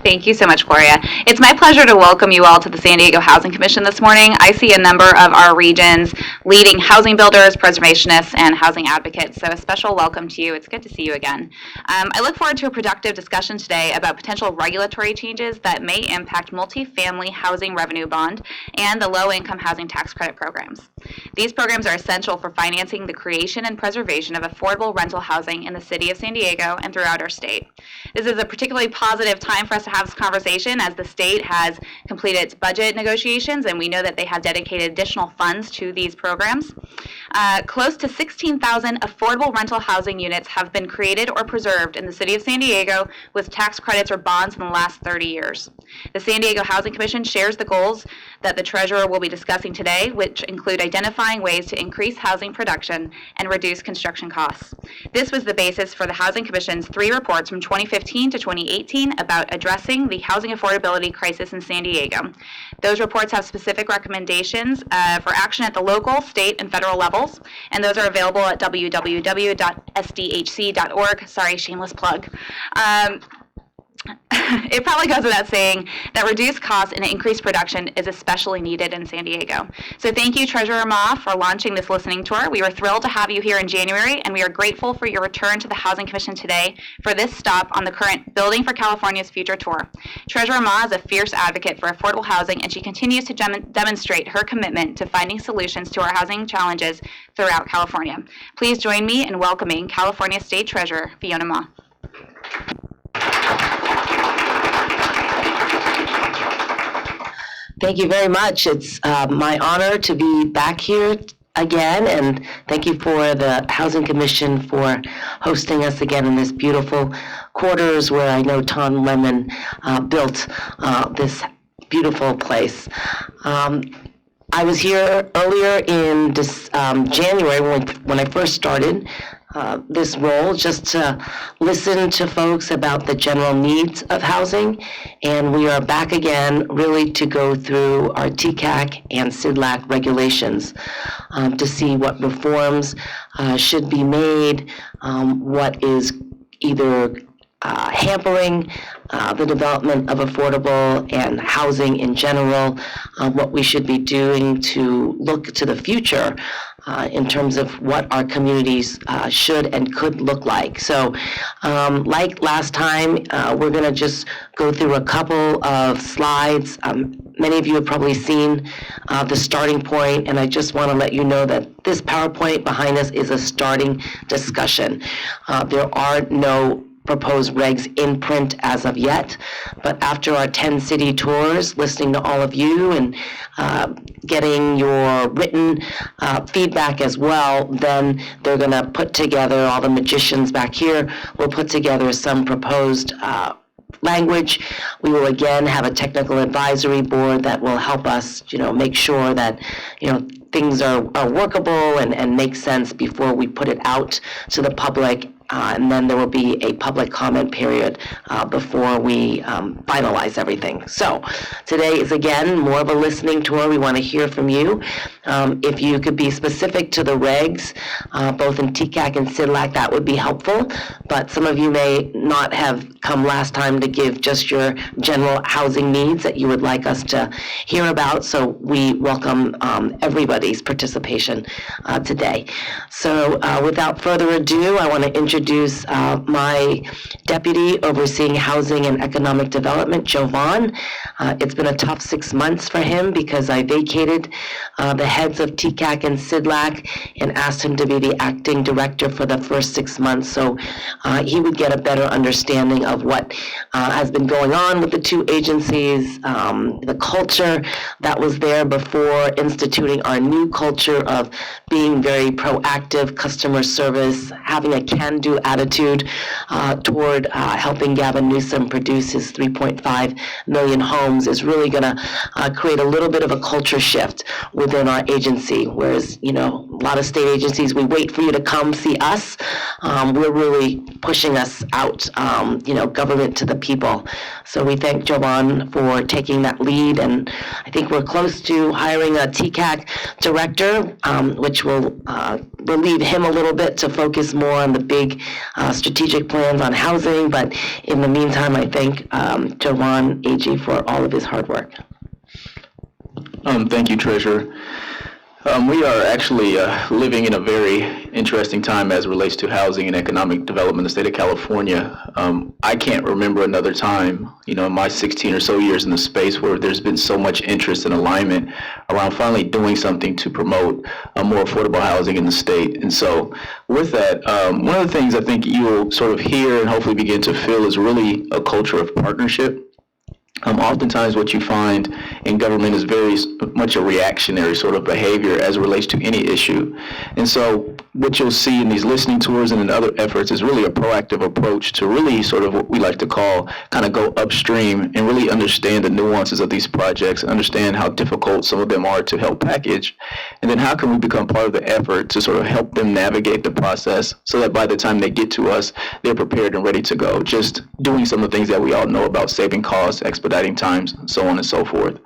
Thank you so much, Gloria. It's my pleasure to welcome you all to the San Diego Housing Commission this morning. I see a number of our region's leading housing builders, preservationists, and housing advocates, so a special welcome to you. It's good to see you again. I look forward to a productive discussion today about potential regulatory changes that may impact multifamily housing revenue bond and the low-income housing tax credit programs. These programs are essential for financing the creation and preservation of affordable rental housing in the city of San Diego and throughout our state. This is a particularly positive time for us to have this conversation as the state has completed its budget negotiations, and we know that they have dedicated additional funds to these programs. Close to 16,000 affordable rental housing units have been created or preserved in the city of San Diego with tax credits or bonds in the last 30 years. The San Diego Housing Commission shares the goals that the Treasurer will be discussing today, which include identifying ways to increase housing production and reduce construction costs. This was the basis for the Housing Commission's 3 reports from 2015 to 2018 about addressing the housing affordability crisis in San Diego. Those reports have specific recommendations for action at the local, state, and federal levels, and those are available at www.sdhc.org. Sorry, shameless plug. It probably goes without saying that reduced costs and increased production is especially needed in San Diego. So thank you, Treasurer Ma, for launching this listening tour. We were thrilled to have you here in January, and we are grateful for your return to the Housing Commission today for this stop on the current Building for California's Future tour. Treasurer Ma is a fierce advocate for affordable housing, and she continues to demonstrate her commitment to finding solutions to our housing challenges throughout California. Please join me in welcoming California State Treasurer Fiona Ma. Thank you very much. It's my honor to be back here again, and thank you for the Housing Commission for hosting us again in this beautiful quarters where I know Tom Lemon built this beautiful place. I was here earlier in this, January when I first started this role, just to listen to folks about the general needs of housing, and we are back again really to go through our TCAC and CDLAC regulations to see what reforms should be made, what is either hampering the development of affordable and housing in general, what we should be doing to look to the future in terms of what our communities should and could look like. So like last time, we're going to just go through a couple of slides. Many of you have probably seen the starting point, and I just want to let you know that this PowerPoint behind us is a starting discussion. There are no proposed regs in print as of yet, but after our 10 city tours, listening to all of you and getting your written feedback as well, then they're going to put together, all the magicians back here will put together some proposed language. We will again have a technical advisory board that will help us, make sure that, things are workable and make sense before we put it out to the public. And then there will be a public comment period before we finalize everything. So today is, again, more of a listening tour. We want to hear from you. If you could be specific to the regs, both in TCAC and CDLAC, that would be helpful. But some of you may not have come last time to give just your general housing needs that you would like us to hear about. So we welcome everybody's participation today. So without further ado, I want to introduce my deputy overseeing housing and economic development, Joe Vaughn. It's been a tough 6 months for him because I vacated the heads of TCAC and CDLAC and asked him to be the acting director for the first 6 months, so he would get a better understanding of what has been going on with the two agencies, the culture that was there before instituting our new culture of being very proactive customer service, having a can-do attitude toward helping Gavin Newsom produce his 3.5 million homes is really going to create a little bit of a culture shift within our agency. Whereas, a lot of state agencies, we wait for you to come see us. we're really pushing us out, government to the people. So we thank Jovan for taking that lead, and I think we're close to hiring a TCAC director, which will relieve him a little bit to focus more on the big strategic plans on housing. But in the meantime, I thank Jovan AG for all of his hard work. Thank you, Treasurer. We are actually living in a very interesting time as it relates to housing and economic development in the state of California. I can't remember another time, in my 16 or so years in the space where there's been so much interest and alignment around finally doing something to promote more affordable housing in the state. And so with that, one of the things I think you'll sort of hear and hopefully begin to feel is really a culture of partnership. Oftentimes what you find in government is very much a reactionary sort of behavior as it relates to any issue. And so what you'll see in these listening tours and in other efforts is really a proactive approach to really sort of what we like to call kind of go upstream and really understand the nuances of these projects, understand how difficult some of them are to help package, and then how can we become part of the effort to sort of help them navigate the process so that by the time they get to us, they're prepared and ready to go. Just doing some of the things that we all know about saving costs, expediting times, so on and so forth.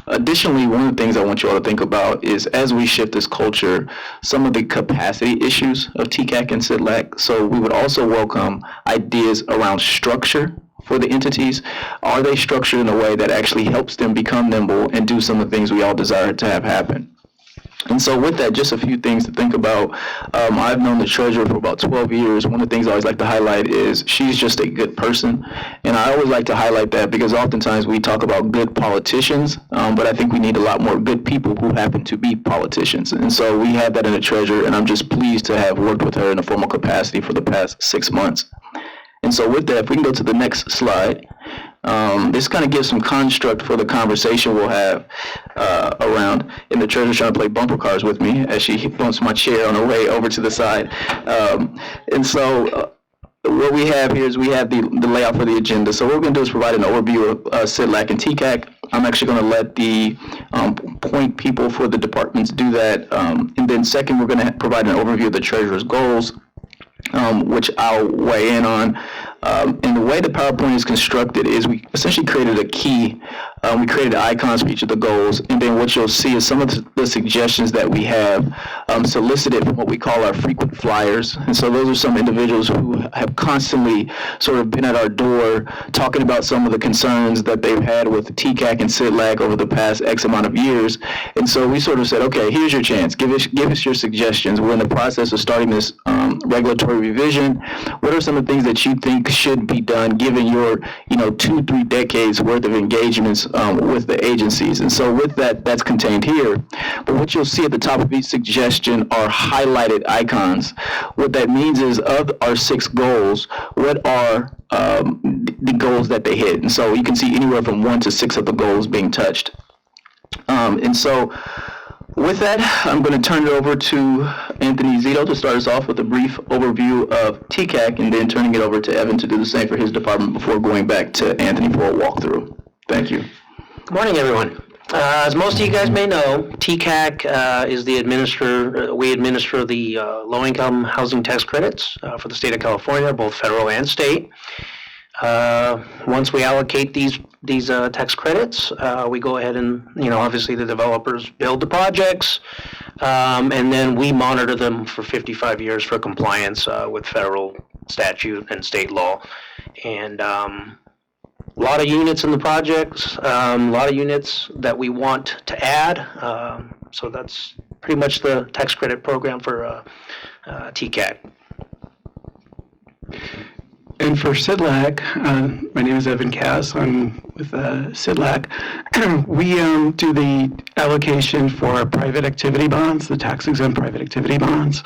Additionally, one of the things I want you all to think about is as we shift this culture, some of the capacity issues of TCAC and CDLAC. So we would also welcome ideas around structure for the entities. Are they structured in a way that actually helps them become nimble and do some of the things we all desire to have happen? And so with that, just a few things to think about. I've known the treasurer for about 12 years. One of the things I always like to highlight is she's just a good person. And I always like to highlight that because oftentimes we talk about good politicians, but I think we need a lot more good people who happen to be politicians. And so we have that in the treasurer, and I'm just pleased to have worked with her in a formal capacity for the past 6 months. And so with that, if we can go to the next slide, this kind of gives some construct for the conversation we'll have around, and the treasurer's trying to play bumper cars with me as she bumps my chair on her way over to the side. And so what we have here is we have the layout for the agenda. So what we're going to do is provide an overview of CDLAC and TCAC. I'm actually going to let the point people for the departments do that. And then second, we're going to provide an overview of the treasurer's goals, which I'll weigh in on. And the way the PowerPoint is constructed is we essentially created a key. We created icons for each of the goals, and then what you'll see is some of the suggestions that we have solicited from what we call our frequent flyers. And so those are some individuals who have constantly sort of been at our door talking about some of the concerns that they've had with TCAC and CDLAC over the past X amount of years. And so we sort of said, okay, here's your chance. Give us your suggestions. We're in the process of starting this regulatory revision. What are some of the things that you think should be done given your 2-3 decades worth of engagements with the agencies? And so with that, that's contained here. But what you'll see at the top of each suggestion are highlighted icons. What that means is of our 6 goals, what are the goals that they hit? And so you can see anywhere from 1 to 6 of the goals being touched. And so with that, I'm going to turn it over to Anthony Zito to start us off with a brief overview of TCAC, and then turning it over to Evan to do the same for his department before going back to Anthony for a walkthrough. Thank you. Good morning, everyone. As most of you guys may know, TCAC is we administer the low-income housing tax credits for the state of California, both federal and state. Once we allocate these tax credits, we go ahead and, obviously the developers build the projects, and then we monitor them for 55 years for compliance with federal statute and state law. And a lot of units in the projects, a lot of units that we want to add. So that's pretty much the tax credit program for TCAC. And for CDLAC, my name is Evan Cass. I'm with CDLAC. We do the allocation for private activity bonds, the tax-exempt private activity bonds.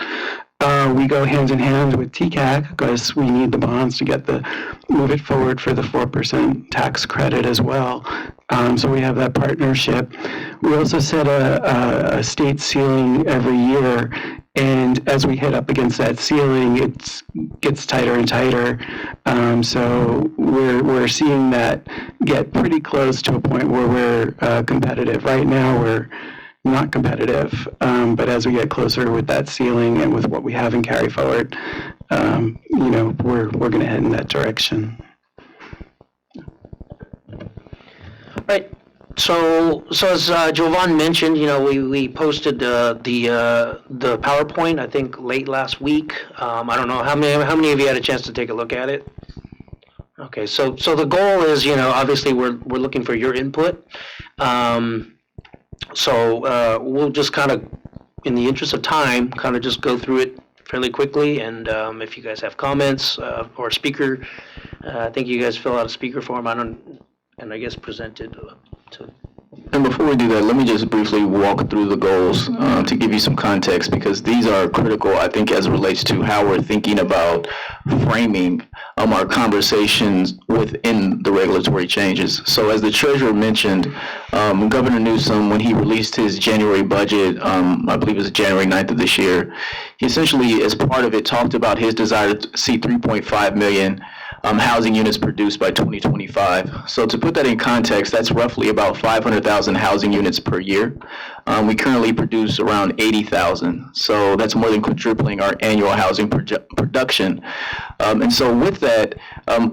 We go hand in hand with TCAC because we need the bonds to move it forward for the 4% tax credit as well. So we have that partnership. We also set a state ceiling every year, and as we hit up against that ceiling, it gets tighter and tighter. So we're seeing that get pretty close to a point where we're competitive. Right now, we're not competitive, but as we get closer with that ceiling and with what we have in carry forward, we're going to head in that direction. Right. So as Jovan mentioned, we posted the PowerPoint, I think, late last week. I don't know how many of you had a chance to take a look at it. Okay, so the goal is, obviously we're looking for your input. We'll just kind of, in the interest of time, kind of just go through it fairly quickly. And if you guys have comments or speaker, I think you guys fill out a speaker form. I guess present it to. And before we do that, let me just briefly walk through the goals to give you some context, because these are critical, I think, as it relates to how we're thinking about framing our conversations within the regulatory changes. So as the treasurer mentioned, Governor Newsom, when he released his January budget, I believe it was January 9th of this year, he essentially, as part of it, talked about his desire to see 3.5 million housing units produced by 2025. So to put that in context, that's roughly about 500,000 housing units per year. We currently produce around 80,000. So that's more than quadrupling our annual housing production. And so with that,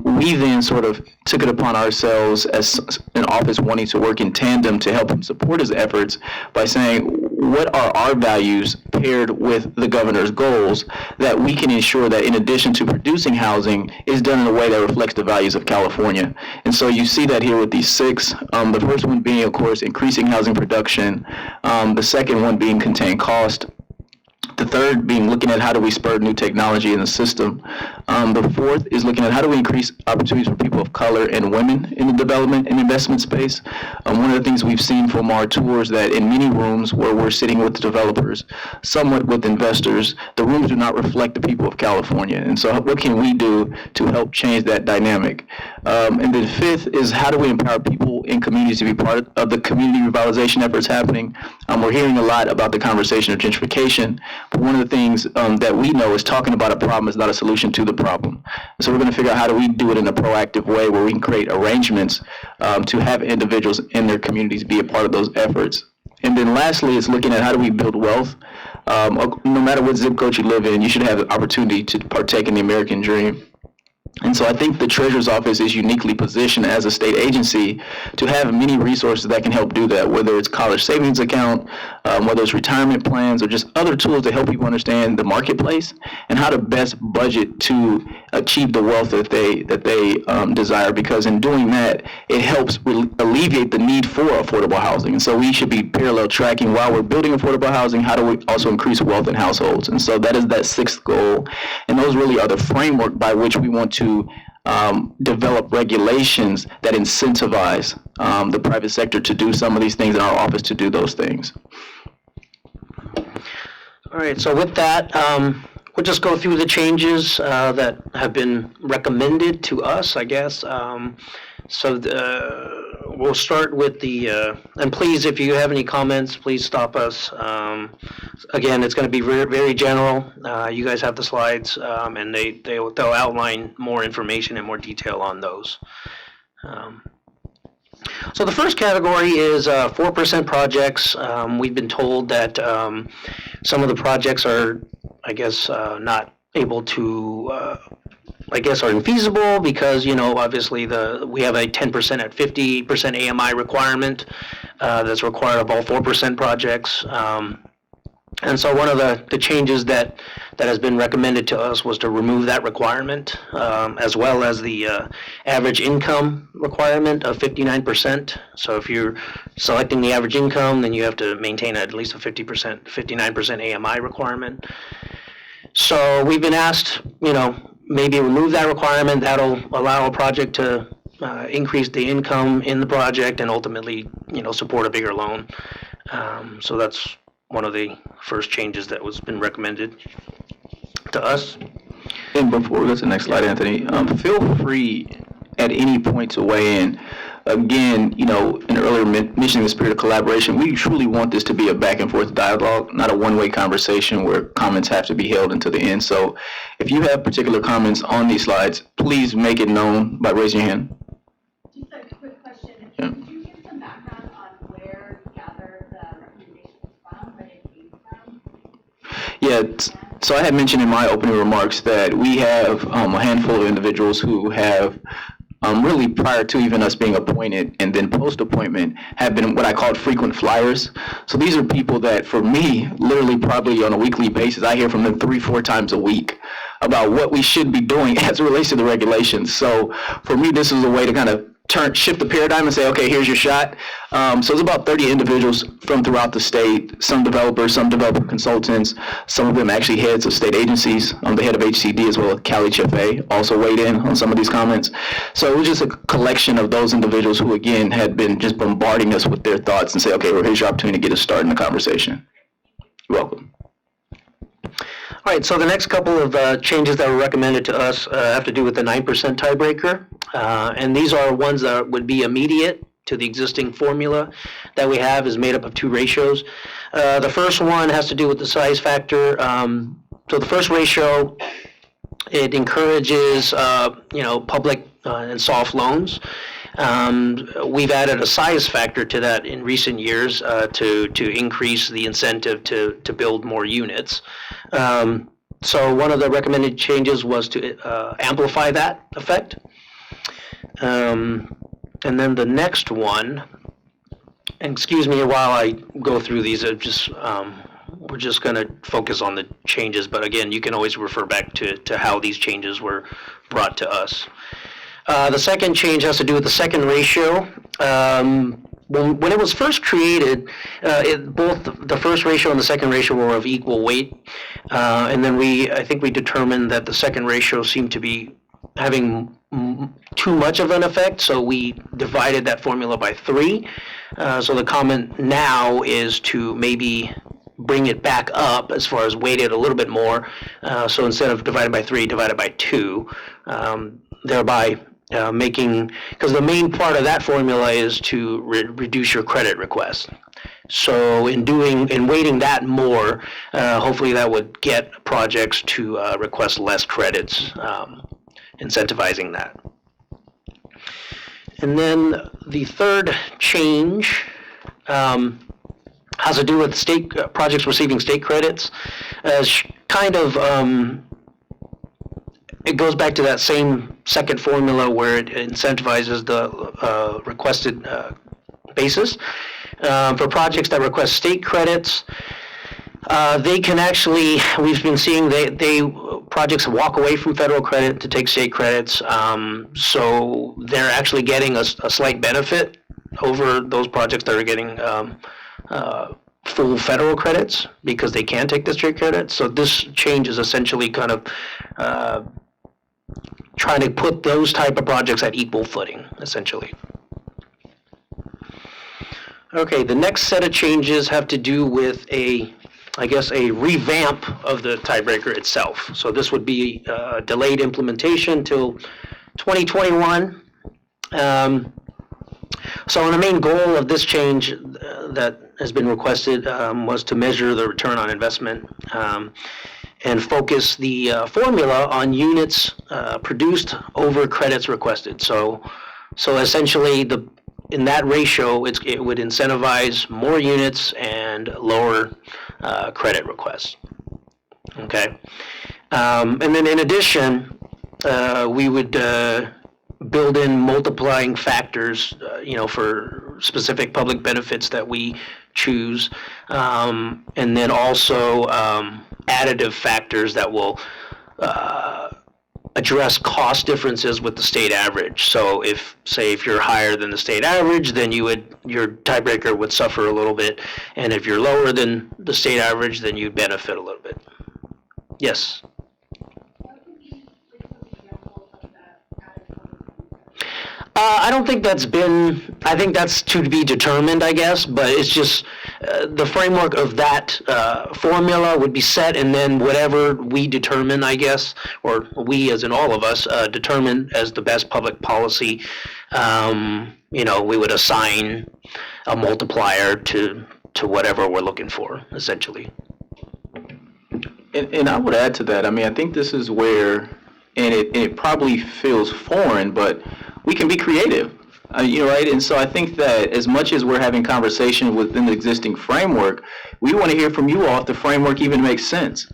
we then sort of took it upon ourselves as an office wanting to work in tandem to help him support his efforts by saying, what are our values paired with the governor's goals that we can ensure that in addition to producing housing is done in a way that reflects the values of California. And so you see that here with these six, the first one being, of course, increasing housing production, the second one being contain cost, the third being looking at how do we spur new technology in the system. The fourth is looking at how do we increase opportunities for people of color and women in the development and investment space. One of the things we've seen from our tours that in many rooms where we're sitting with the developers, somewhat with investors, the rooms do not reflect the people of California. And so what can we do to help change that dynamic? And then fifth is how do we empower people in communities to be part of the community revitalization efforts happening? We're hearing a lot about the conversation of gentrification. But one of the things that we know is talking about a problem is not a solution to the problem. So we're going to figure out how do we do it in a proactive way where we can create arrangements to have individuals in their communities be a part of those efforts. And then lastly, it's looking at how do we build wealth. No matter what zip code you live in, you should have the opportunity to partake in the American dream. And so I think the Treasurer's Office is uniquely positioned as a state agency to have many resources that can help do that, whether it's college savings account, whether it's retirement plans, or just other tools to help people understand the marketplace and how to best budget to achieve the wealth that they desire. Because in doing that, it helps alleviate the need for affordable housing. And so we should be parallel tracking while we're building affordable housing, how do we also increase wealth in households? And so that is that sixth goal. And those really are the framework by which we want to develop regulations that incentivize the private sector to do some of these things and our office to do those things. All right, so with that, we'll just go through the changes that have been recommended to us, I guess. We'll start with and please, if you have any comments, please stop us. Again, it's going to be very general. You guys have the slides, and they'll outline more information and more detail on those. So the first category is 4% projects. We've been told that some of the projects are, I guess, not able to, are infeasible because, obviously we have a 10% at 50% AMI requirement that's required of all 4% projects. And so one of the changes that has been recommended to us was to remove that requirement, as well as the average income requirement of 59%. So if you're selecting the average income, then you have to maintain at least a 59% AMI requirement. So we've been asked, maybe remove that requirement. That'll allow a project to increase the income in the project and ultimately, support a bigger loan. So that's one of the first changes that was been recommended to us. And before we go to the next slide, Anthony, feel free at any point to weigh in. Again, in earlier mentioning the spirit of collaboration, we truly want this to be a back and forth dialogue, not a one-way conversation where comments have to be held until the end. So if you have particular comments on these slides, please make it known by raising your hand. Just a quick question. Yeah. Could you give some background on where you gathered the recommendations from, where they came from? Yeah. So I had mentioned in my opening remarks that we have a handful of individuals who have really prior to even us being appointed and then post-appointment have been what I called frequent flyers. So these are people that for me, literally probably on a weekly basis, I hear from them 3-4 times a week about what we should be doing as it relates to the regulations. So for me, this is a way to kind of shift the paradigm and say, okay, here's your shot. So it's about 30 individuals from throughout the state, some developers, some developer consultants, some of them actually heads of state agencies. The head of HCD as well as Cali Chefe also weighed in on some of these comments. So it was just a collection of those individuals who, again, had been just bombarding us with their thoughts and say, okay, well, here's your opportunity to get us started in the conversation. You're welcome. All right, so the next couple of changes that were recommended to us have to do with the 9% tiebreaker. And these are ones that would be immediate to the existing formula that we have is made up of 2 ratios. The first one has to do with the size factor. So the first ratio, it encourages, public and soft loans. We've added a size factor to that in recent years to increase the incentive to build more units. So one of the recommended changes was to amplify that effect. And then the next one, and excuse me while I go through these, we're just going to focus on the changes, but again, you can always refer back to how these changes were brought to us. The second change has to do with the second ratio. When it was first created, both the first ratio and the second ratio were of equal weight, and then I think we determined that the second ratio seemed to be having too much of an effect, so we divided that formula by 3. So the comment now is to maybe bring it back up as far as weight it a little bit more. So instead of divided by 3, divided by 2, thereby making, because the main part of that formula is to reduce your credit request. So in weighting that more, hopefully that would get projects to request less credits, incentivizing that. And then the third change has to do with state projects receiving state credits. It goes back to that same second formula where it incentivizes the requested basis. For projects that request state credits, they can actually, we've been seeing projects walk away from federal credit to take state credits, so they're actually getting a slight benefit over those projects that are getting full federal credits because they can take the state credits. So this change is essentially kind of trying to put those type of projects at equal footing, essentially. Okay, the next set of changes have to do with a revamp of the tiebreaker itself. So this would be delayed implementation till 2021. So the main goal of this change that has been requested was to measure the return on investment and focus the formula on units produced over credits requested. So essentially in that ratio, it would incentivize more units and lower credit requests. Okay, and then in addition, we would build in multiplying factors, for specific public benefits that we choose, and then also additive factors that will address cost differences with the state average. So if you're higher than the state average, then your tiebreaker would suffer a little bit, and if you're lower than the state average, then you'd benefit a little bit. Yes? I don't think I think that's to be determined, I guess, but it's just the framework of that formula would be set, and then whatever we determine, I guess, or we as in all of us, determine as the best public policy, we would assign a multiplier to whatever we're looking for, essentially. And I would add to that, I think this is where, and it probably feels foreign, but we can be creative, right? And so I think that as much as we're having conversation within the existing framework, we want to hear from you all if the framework even makes sense.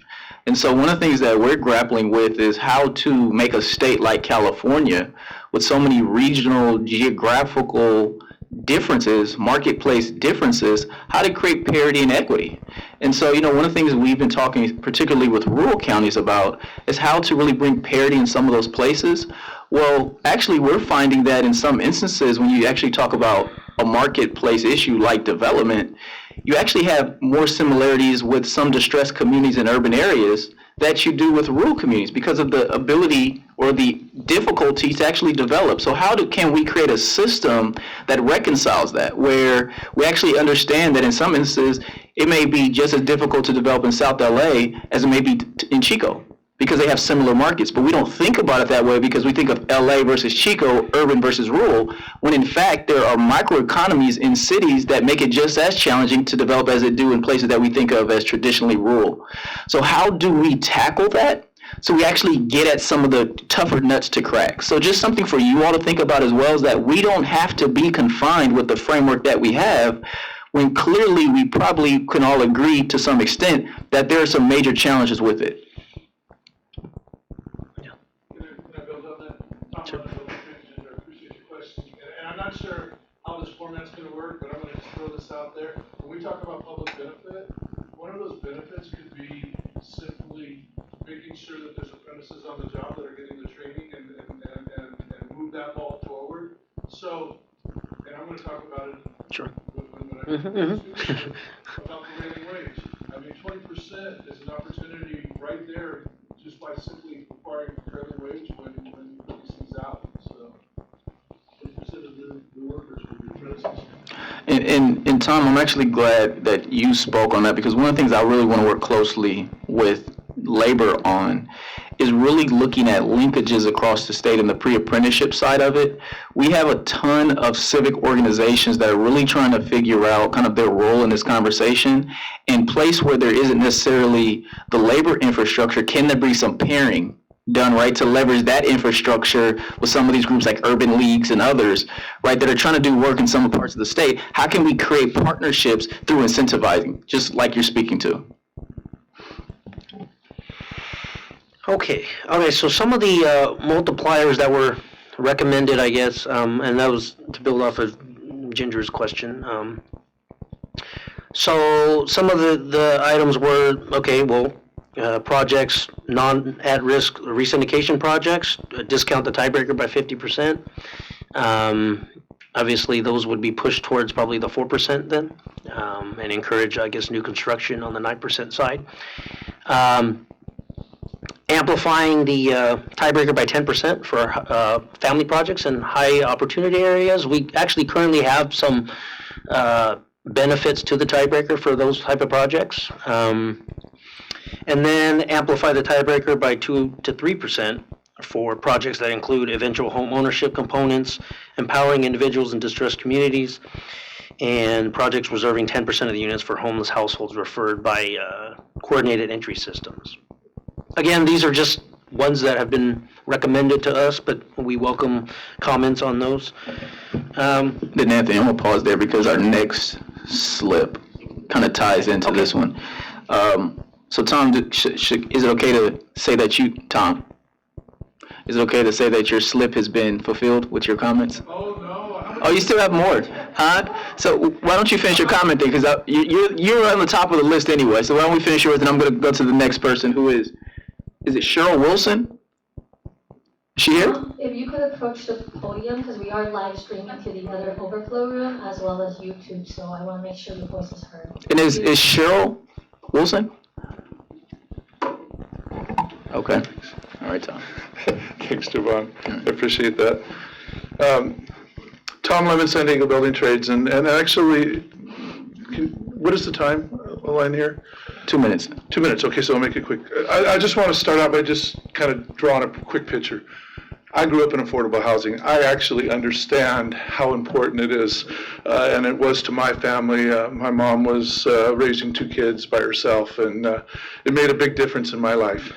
And so one of the things that we're grappling with is how to make a state like California, with so many regional, geographical differences, marketplace differences, how to create parity and equity. And so, one of the things we've been talking particularly with rural counties about is how to really bring parity in some of those places. Well, actually, we're finding that in some instances, when you actually talk about a marketplace issue like development, you actually have more similarities with some distressed communities in urban areas that you do with rural communities because of the ability or the difficulty to actually develop. So can we create a system that reconciles that, where we actually understand that in some instances, it may be just as difficult to develop in South LA as it may be in Chico, because they have similar markets. But we don't think about it that way because we think of LA versus Chico, urban versus rural, when in fact there are microeconomies in cities that make it just as challenging to develop as it do in places that we think of as traditionally rural. So how do we tackle that? So we actually get at some of the tougher nuts to crack. So just something for you all to think about as well is that we don't have to be confined with the framework that we have, when clearly we probably can all agree to some extent that there are some major challenges with it. I appreciate your question. And I'm not sure how this format's going to work, but I'm going to just throw this out there. When we talk about public benefit, one of those benefits could be simply making sure that there's apprentices on the job that are getting the training and move that ball forward. So, and I'm going to talk about it. Sure. When I about prevailing wage. I mean, 20% is an opportunity right there just by simply requiring prevailing wage when these things out. So, 20% of the workers will be apprentices. And Tom, I'm actually glad that you spoke on that, because one of the things I really want to work closely with labor on is really looking at linkages across the state and the pre-apprenticeship side of it. We have a ton of civic organizations that are really trying to figure out kind of their role in this conversation. In place where there isn't necessarily the labor infrastructure, can there be some pairing done, right, to leverage that infrastructure with some of these groups like urban leagues and others, right, that are trying to do work in some parts of the state? How can we create partnerships through incentivizing, just like you're speaking to? Okay, so some of the multipliers that were recommended, I guess, and that was to build off of Ginger's question. So some of the items were, okay, well, projects, non-at-risk resyndication projects, discount the tiebreaker by 50%. Obviously, those would be pushed towards probably the 4% then, and encourage, I guess, new construction on the 9% side. Amplifying the tiebreaker by 10% for family projects in high opportunity areas. We actually currently have some benefits to the tiebreaker for those type of projects. And then amplify the tiebreaker by 2 to 3% for projects that include eventual home ownership components, empowering individuals in distressed communities, and projects reserving 10% of the units for homeless households referred by coordinated entry systems. Again, these are just ones that have been recommended to us, but we welcome comments on those. Then Anthony, I'm going to pause there because our next slip kind of ties into this one. So Tom, is it okay to say that Tom, is it okay to say that your slip has been fulfilled with your comments? Oh, no. Oh, you still have more, huh? So why don't you finish your comment then? Because you're on the top of the list anyway. So why don't we finish yours, and I'm going to go to the next person, who is it Cheryl Wilson? Is she here? If you could approach the podium, because we are live streaming to the other overflow room as well as YouTube, so I want to make sure your voice is heard. And is Cheryl Wilson? Okay. All right, Tom. Thanks, Javon. I appreciate that. Tom Lemon, San Diego Building Trades, and actually, what is the time line here? 2 minutes. 2 minutes, okay, so I'll make it quick. I just want to start out by just kind of drawing a quick picture. I grew up in affordable housing. I actually understand how important it is, and it was to my family. My mom was raising 2 kids by herself, and it made a big difference in my life.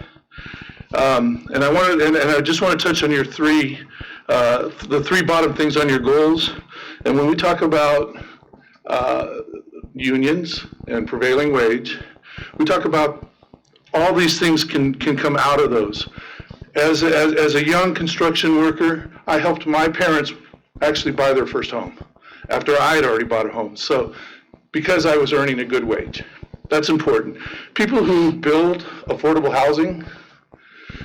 And I just want to touch on your the 3 bottom things on your goals. And when we talk about unions and prevailing wage, we talk about all these things can come out of those. As a young construction worker, I helped my parents actually buy their first home after I had already bought a home. So because I was earning a good wage. That's important. People who build affordable housing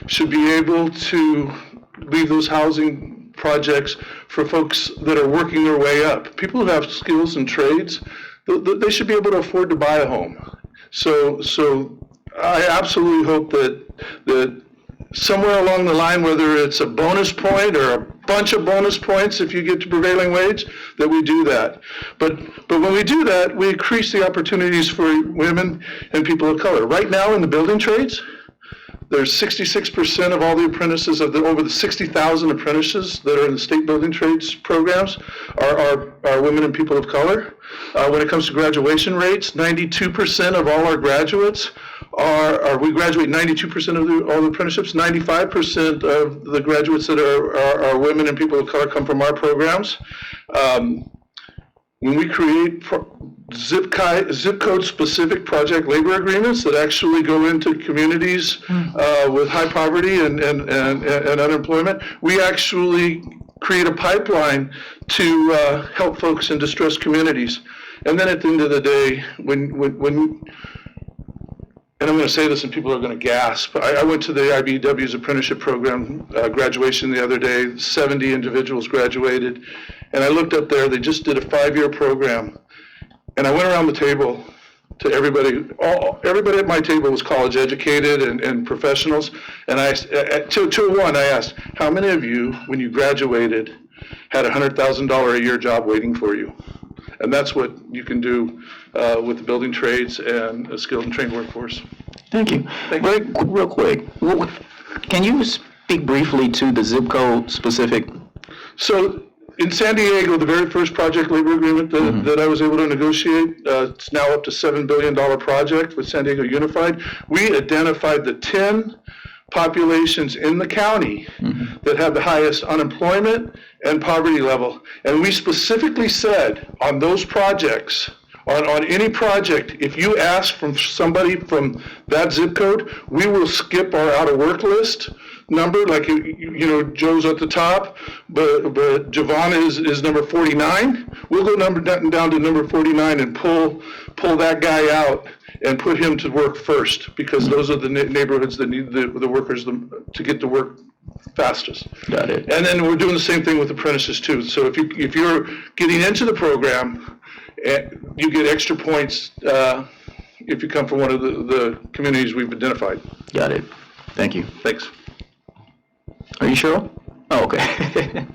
should be able to leave those housing projects for folks that are working their way up. People who have skills and trades, they should be able to afford to buy a home. So I absolutely hope that somewhere along the line, whether it's a bonus point or a bunch of bonus points if you get to prevailing wage, that we do that. But when we do that, we increase the opportunities for women and people of color. Right now in the building trades, there's 66% of all the apprentices over the 60,000 apprentices that are in the state building trades programs are women and people of color. When it comes to graduation rates, 92% of all our graduates we graduate 92% of all the apprenticeships. 95% of the graduates that are women and people of color come from our programs. When we create zip code specific project labor agreements that actually go into communities with high poverty and unemployment, we actually create a pipeline to help folks in distressed communities. And then at the end of the day, and I'm going to say this and people are going to gasp. I went to the IBEW's apprenticeship program graduation the other day. 70 individuals graduated. And I looked up there, they just did a 5-year program. And I went around the table to everybody. Everybody at my table was college educated and professionals. And to one, I asked, how many of you, when you graduated, had a $100,000 a year job waiting for you? And that's what you can do with the building trades and a skilled and trained workforce. Thank you. Real quick, can you speak briefly to the zip code specific? So in San Diego, the very first project labor agreement that I was able to negotiate, it's now up to $7 billion project with San Diego Unified. We identified the 10 populations in the county that have the highest unemployment and poverty level. And we specifically said on those projects, on any project, if you ask from somebody from that zip code, we will skip our out of work list number, like, Joe's at the top, but Javon is number 49. We'll go down to number 49 and pull that guy out and put him to work first, because those are the neighborhoods that need the workers to get to work fastest. Got it. And then we're doing the same thing with apprentices too. So if you're getting into the program, you get extra points if you come from one of the communities we've identified. Got it. Thank you. Thanks. Are you sure? Oh, okay.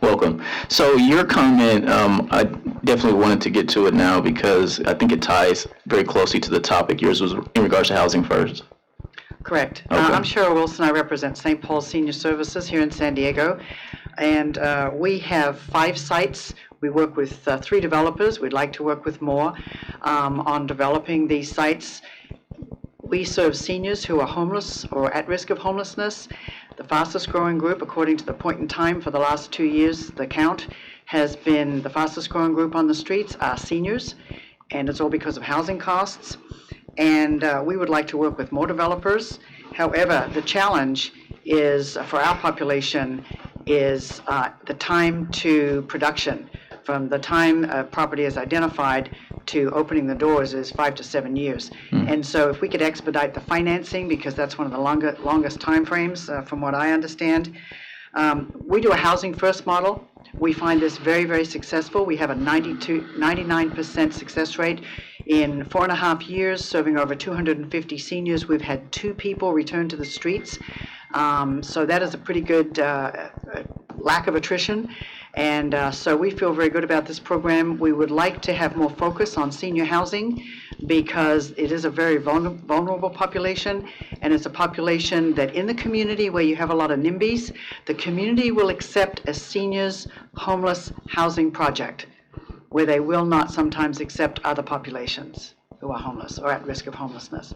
Welcome. So your comment, I definitely wanted to get to it now because I think it ties very closely to the topic. Yours was in regards to housing first. Correct. Okay. I'm Cheryl Wilson. I represent St. Paul Senior Services here in San Diego. And we have 5 sites. We work with 3 developers. We'd like to work with more on developing these sites. We serve seniors who are homeless or at risk of homelessness. The fastest growing group, according to the point in time for the last 2 years, the count has been the fastest growing group on the streets are seniors, and it's all because of housing costs. And we would like to work with more developers. However, the challenge is for our population is the time to production. From the time a property is identified to opening the doors is 5 to 7 years. And so if we could expedite the financing, because that's one of the longest time frames from what I understand. We do a housing first model. We find this very, very successful. We have a 99% success rate. In 4.5 years, serving over 250 seniors, we've had 2 people return to the streets. So that is a pretty good lack of attrition. And so we feel very good about this program. We would like to have more focus on senior housing because it is a very vulnerable population, and it's a population that in the community where you have a lot of NIMBYs, the community will accept a seniors homeless housing project where they will not sometimes accept other populations who are homeless or at risk of homelessness.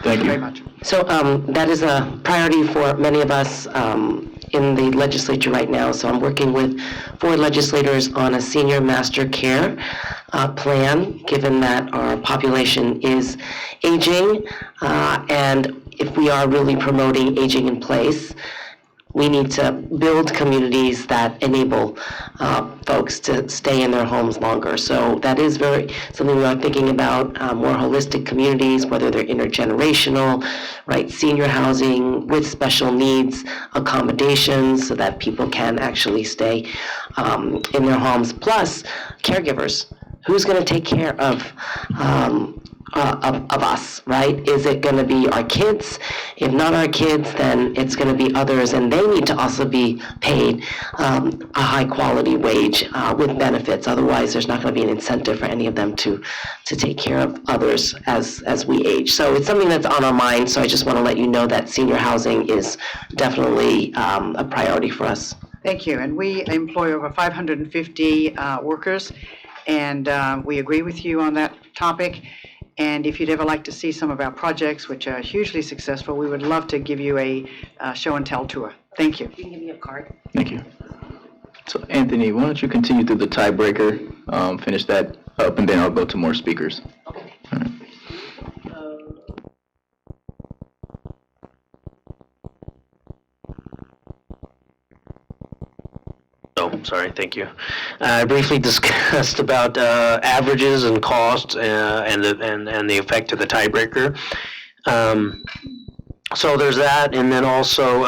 Thank very you. much. So that is a priority for many of us in the legislature right now. So I'm working with 4 legislators on a senior master care plan, given that our population is aging. And if we are really promoting aging in place, we need to build communities that enable folks to stay in their homes longer. So that is something we are thinking about, more holistic communities, whether they're intergenerational, right, senior housing with special needs accommodations so that people can actually stay in their homes, plus caregivers. Who's going to take care of us, right? Is it going to be our kids? If not our kids, then it's going to be others, and they need to also be paid a high-quality wage with benefits. Otherwise, there's not going to be an incentive for any of them to take care of others as we age. So it's something that's on our mind, so I just want to let you know that senior housing is definitely a priority for us. Thank you. And we employ over 550 workers, and we agree with you on that topic. And if you'd ever like to see some of our projects, which are hugely successful, we would love to give you a show and tell tour. Thank you. You can give me a card. Thank you. So Anthony, why don't you continue through the tiebreaker, finish that up, and then I'll go to more speakers. Okay. All right. Oh, sorry, thank you. I briefly discussed about averages and costs and the effect of the tiebreaker. So there's that, and then also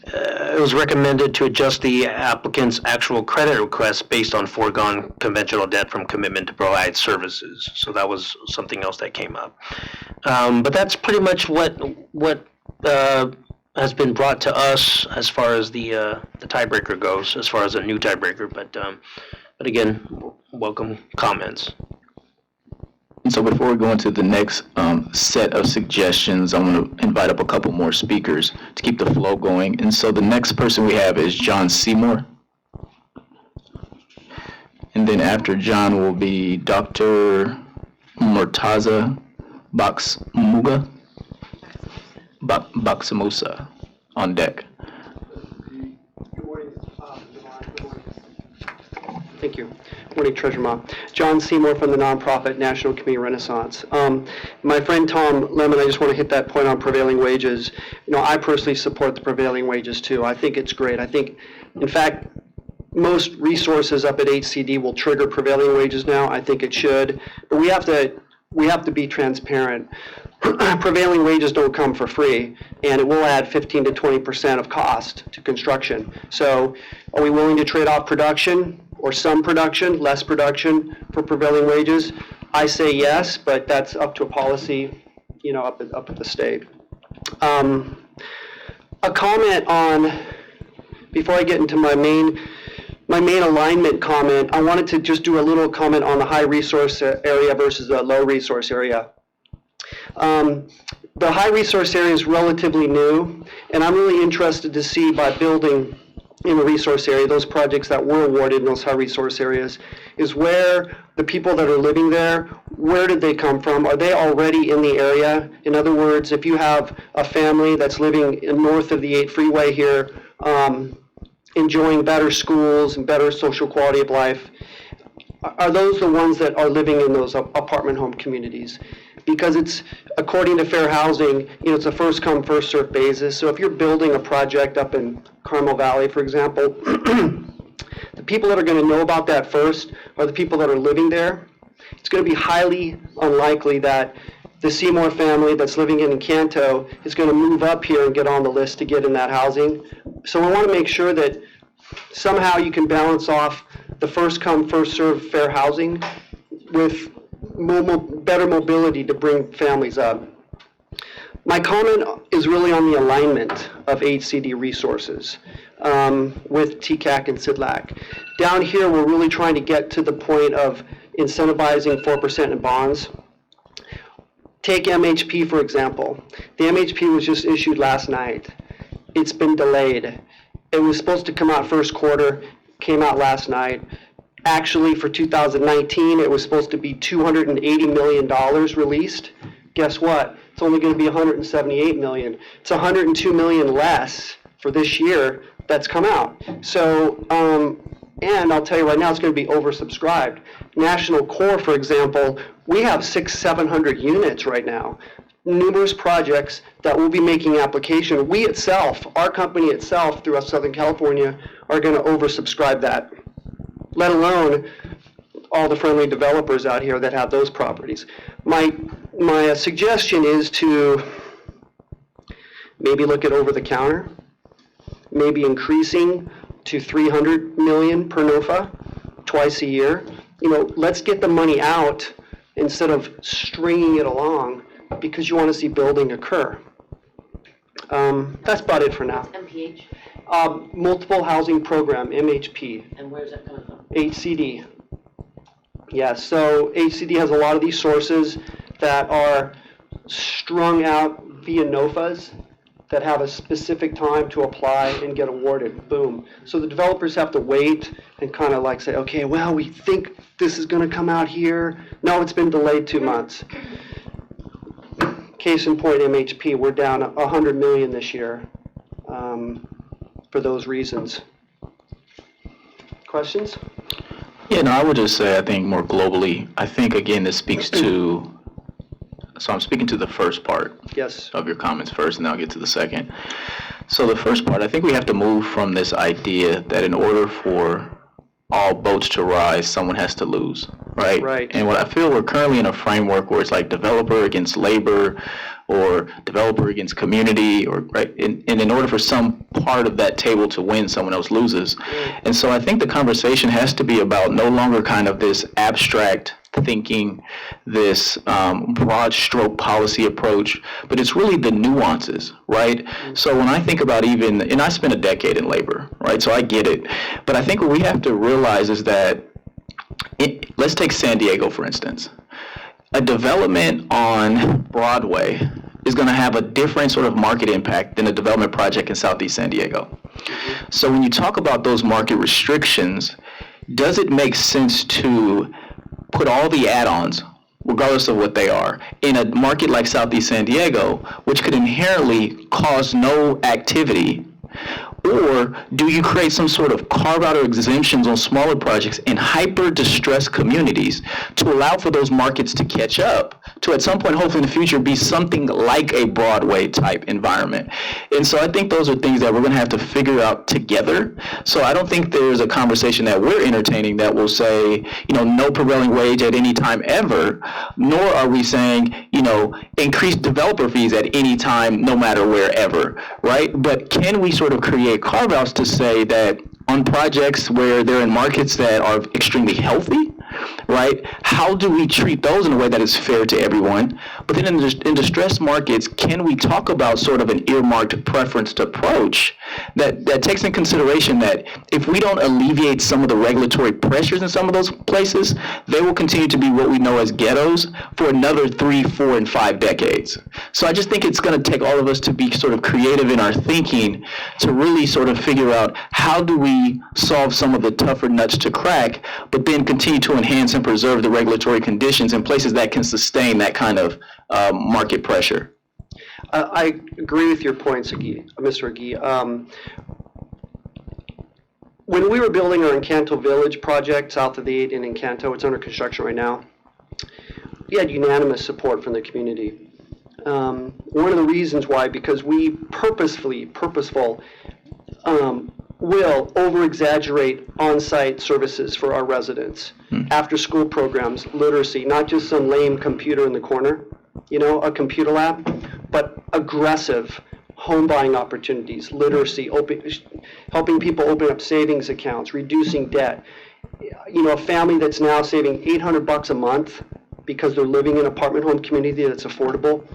it was recommended to adjust the applicant's actual credit request based on foregone conventional debt from commitment to provide services. So that was something else that came up. But that's pretty much what has been brought to us as far as the tiebreaker goes, as far as a new tiebreaker. But again, welcome comments. And so before we go into the next set of suggestions, I want to invite up a couple more speakers to keep the flow going. And so the next person we have is John Seymour. And then after John will be Dr. Murtaza Baksamusa on deck. Good morning, Thank you. Good morning, Treasurer Ma. John Seymour from the nonprofit National Community Renaissance. My friend Tom Lemon, I just want to hit that point on prevailing wages. You know, I personally support the prevailing wages too. I think it's great. I think, in fact, most resources up at HCD will trigger prevailing wages now. I think it should, but we have to be transparent. Prevailing wages don't come for free, and it will add 15 to 20% of cost to construction. So are we willing to trade off production or some production, less production for prevailing wages? I say yes, but that's up to a policy, you know, up at the state. A comment on, before I get into my main alignment comment, I wanted to just do a little comment on the high resource area versus the low resource area. The high resource area is relatively new, and I'm really interested to see, by building in the resource area, those projects that were awarded in those high resource areas, is where the people that are living there, where did they come from? Are they already in the area? In other words, if you have a family that's living north of the 8 freeway here, enjoying better schools and better social quality of life, are those the ones that are living in those apartment home communities? Because it's, according to fair housing, you know, it's a first come, first served basis. So if you're building a project up in Carmel Valley, for example, the people that are going to know about that first are the people that are living there. It's going to be highly unlikely that the Seymour family that's living in Encanto is going to move up here and get on the list to get in that housing. So I want to make sure that somehow you can balance off the first come, first served fair housing with better mobility to bring families up. My comment is really on the alignment of HCD resources with TCAC and CDLAC. Down here, we're really trying to get to the point of incentivizing 4% in bonds. Take MHP, for example. The MHP was just issued last night. It's been delayed. It was supposed to come out first quarter, came out last night. Actually, for 2019, it was supposed to be $280 million released. Guess what? It's only going to be 178 million. It's 102 million less for this year that's come out. So, and I'll tell you right now, it's going to be oversubscribed. National Core, for example, we have 700 units right now. Numerous projects that will be making application. We itself, our company itself, throughout Southern California, are going to oversubscribe that, let alone all the friendly developers out here that have those properties. My suggestion is to maybe look at over-the-counter, maybe increasing to 300 million per NOFA twice a year. You know, let's get the money out instead of stringing it along, because you want to see building occur. That's about it for now. MPH? Multiple Housing Program, MHP. And where's that coming from? HCD. Yeah, so HCD has a lot of these sources that are strung out via NOFAs that have a specific time to apply and get awarded. Boom. So the developers have to wait and kind of like say, okay, well, we think this is going to come out here. No, it's been delayed 2 months. Case in point, MHP, we're down 100 million this year for those reasons. Questions? Yeah, no, I would just say, I think more globally, I think, again, this speaks to, so I'm speaking to the first part Yes. of your comments first, and then I'll get to the second. So the first part, I think we have to move from this idea that in order for all boats to rise, someone has to lose, right? Right. And what I feel we're currently in a framework where it's like developer against labor, or developer against community, or right, and in order for some part of that table to win, someone else loses. And so I think the conversation has to be about no longer kind of this abstract thinking, this broad stroke policy approach, but it's really the nuances, right? So when I think about even, and I spent a decade in labor, right? So I get it, but I think what we have to realize is that, let's take San Diego, for instance. A development on Broadway is going to have a different sort of market impact than a development project in Southeast San Diego. So when you talk about those market restrictions, does it make sense to put all the add-ons, regardless of what they are, in a market like Southeast San Diego, which could inherently cause no activity? Or do you create some sort of carve-out or exemptions on smaller projects in hyper-distressed communities to allow for those markets to catch up, to at some point, hopefully in the future, be something like a Broadway-type environment? And so I think those are things that we're going to have to figure out together. So I don't think there's a conversation that we're entertaining that will say, you know, no prevailing wage at any time ever, nor are we saying, you know, increase developer fees at any time, no matter wherever, right? But can we sort of create carve-outs to say that on projects where they're in markets that are extremely healthy, right, how do we treat those in a way that is fair to everyone? But then in distressed markets, can we talk about sort of an earmarked preferenced approach that takes in consideration that if we don't alleviate some of the regulatory pressures in some of those places, they will continue to be what we know as ghettos for another 3, 4, and 5 decades. So I just think it's going to take all of us to be sort of creative in our thinking to really sort of figure out how do we solve some of the tougher nuts to crack, but then continue to enhance and preserve the regulatory conditions in places that can sustain that kind of market pressure. I agree with your points, Mr. Agee. When we were building our Encanto Village project south of the 8 in Encanto, it's under construction right now, we had unanimous support from the community. One of the reasons why, because we purposeful, will over-exaggerate on-site services for our residents. After-school programs, literacy, not just some lame computer in the corner, you know, a computer lab, but aggressive home buying opportunities, literacy, helping people open up savings accounts, reducing debt. You know, a family that's now saving $800 a month because they're living in an apartment home community that's affordable,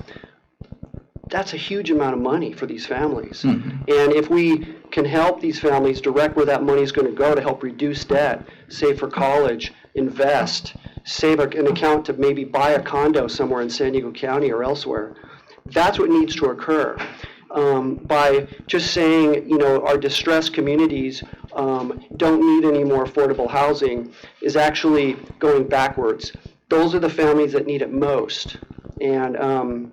that's a huge amount of money for these families. And if we can help these families direct where that money is going to go to help reduce debt, save for college, invest, save an account to maybe buy a condo somewhere in San Diego County or elsewhere, that's what needs to occur. By just saying, you know, our distressed communities don't need any more affordable housing is actually going backwards. Those are the families that need it most. And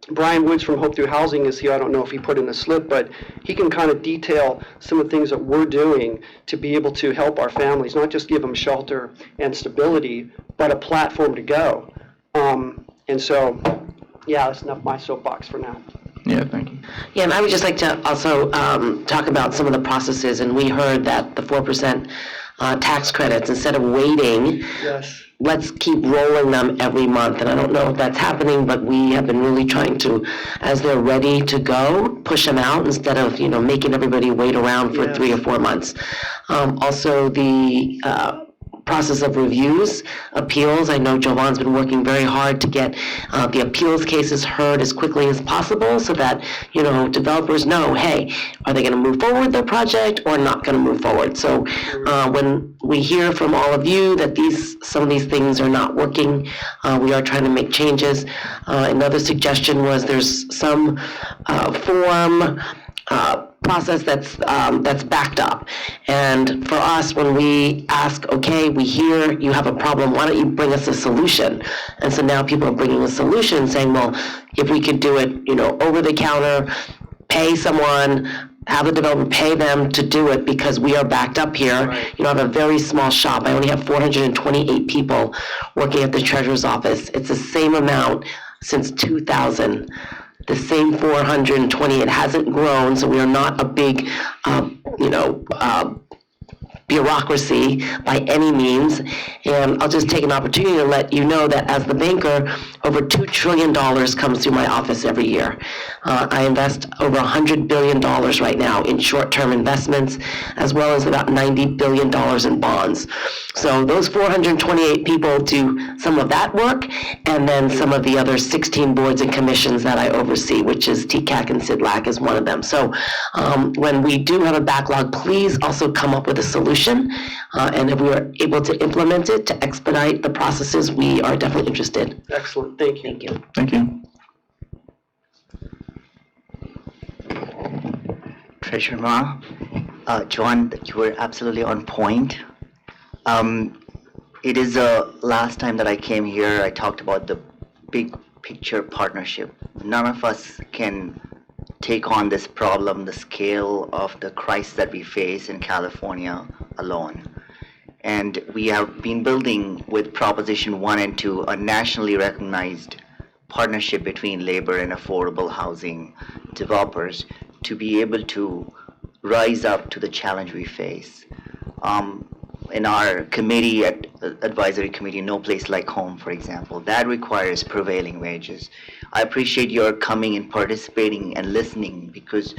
Brian Woods from Hope Through Housing is here. I don't know if he put in a slip, but he can kind of detail some of the things that we're doing to be able to help our families, not just give them shelter and stability, but a platform to go. And so, yeah, that's enough my soapbox for now. Yeah, thank you. Yeah, and I would just like to also talk about some of the processes, and we heard that the 4% tax credits, instead of waiting, Yes. let's keep rolling them every month. And I don't know if that's happening, but we have been really trying to, as they're ready to go, push them out instead of, making everybody wait around for Yes. 3 or 4 months. Also, the process of reviews, appeals. I know Jovan's been working very hard to get the appeals cases heard as quickly as possible so that, developers know, hey, are they going to move forward with their project or not going to move forward? So when we hear from all of you that some of these things are not working, we are trying to make changes. Another suggestion was there's some form process that's backed up. And for us, when we ask, okay, we hear you have a problem, why don't you bring us a solution? And so now people are bringing a solution saying, well, if we could do it, over the counter, pay someone, have the developer pay them to do it because we are backed up here. Right. I have a very small shop. I only have 428 people working at the treasurer's office. It's the same amount since 2000. The same 420. It hasn't grown, so we are not a big, bureaucracy by any means. And I'll just take an opportunity to let you know that as the banker, over $2 trillion comes through my office every year. I invest over $100 billion right now in short-term investments, as well as about $90 billion in bonds. So those 428 people do some of that work, and then some of the other 16 boards and commissions that I oversee, which is TCAC and CDLAC is one of them. So when we do have a backlog, please also come up with a solution. And if we are able to implement it to expedite the processes, we are definitely interested. Excellent. Thank you. Thank you. Thank you. Treasurer Ma, John, you were absolutely on point. It is the last time that I came here, I talked about the big picture partnership. None of us can take on this problem, the scale of the crisis that we face in California alone. And we have been building with Proposition 1 and 2 a nationally recognized partnership between labor and affordable housing developers to be able to rise up to the challenge we face. In our committee, advisory committee, No Place Like Home, for example, that requires prevailing wages. I appreciate your coming and participating and listening because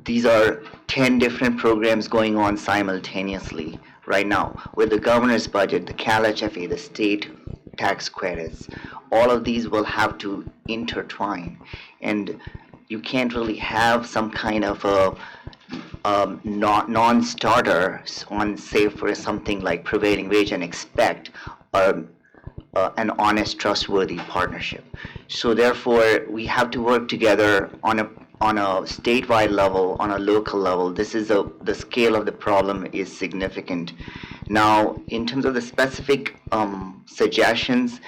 these are 10 different programs going on simultaneously right now. With the governor's budget, the CalHFA, the state tax credits, all of these will have to intertwine. And you can't really have some kind of a non-starter on, say, for something like prevailing wage and expect an honest, trustworthy partnership. So therefore, we have to work together on a statewide level, on a local level. This is the scale of the problem is significant. Now, in terms of the specific suggestions,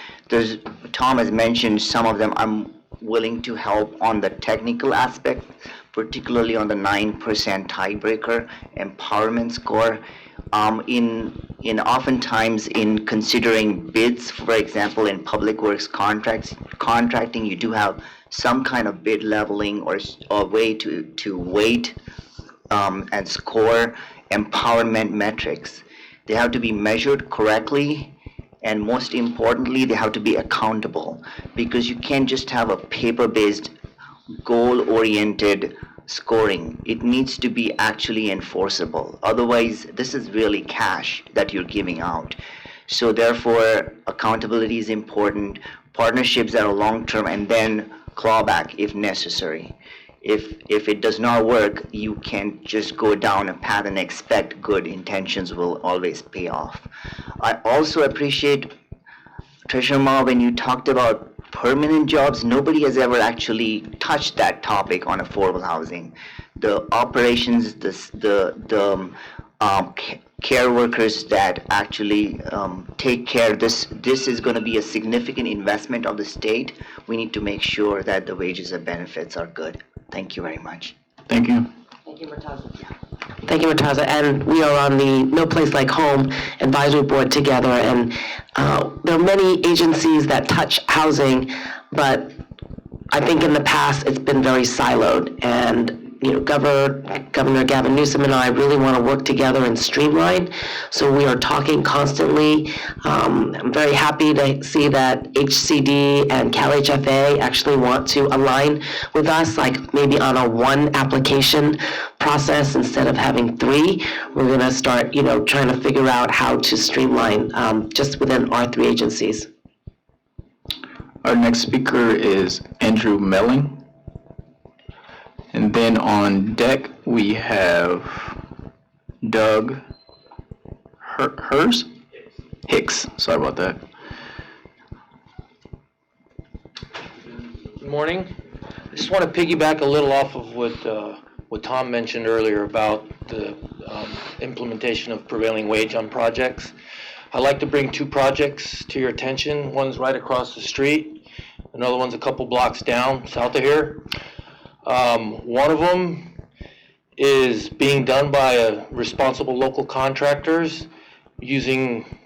Tom has mentioned some of them. I'm willing to help on the technical aspect, particularly on the 9% tiebreaker empowerment score. Oftentimes in considering bids, for example, in public works contracting, you do have some kind of bid leveling or a way to weight and score empowerment metrics. They have to be measured correctly, and most importantly, they have to be accountable, because you can't just have a paper-based, goal-oriented scoring. It needs to be actually enforceable. Otherwise, this is really cash that you're giving out. So therefore, accountability is important, partnerships that are long-term, and then clawback if necessary. If it does not work, you can't just go down a path and expect good intentions will always pay off. I also appreciate, Treasurer Ma, when you talked about permanent jobs, nobody has ever actually touched that topic on affordable housing. The operations, the care workers that actually take care. This is going to be a significant investment of the state. We need to make sure that the wages and benefits are good. Thank you very much. Thank you. Thank you, Murtaza. And we are on the No Place Like Home Advisory Board together, and there are many agencies that touch housing, but I think in the past it's been very siloed. And Governor Gavin Newsom and I really want to work together and streamline. So we are talking constantly. I'm very happy to see that HCD and CalHFA actually want to align with us, like maybe on a one application process instead of having three. We're going to start, trying to figure out how to streamline just within our three agencies. Our next speaker is Andrew Melling. And then on deck, we have Doug Hicks. Sorry about that. Good morning. I just want to piggyback a little off of what Tom mentioned earlier about the implementation of prevailing wage on projects. I'd like to bring two projects to your attention. One's right across the street. Another one's a couple blocks down south of here. One of them is being done by a responsible local contractors using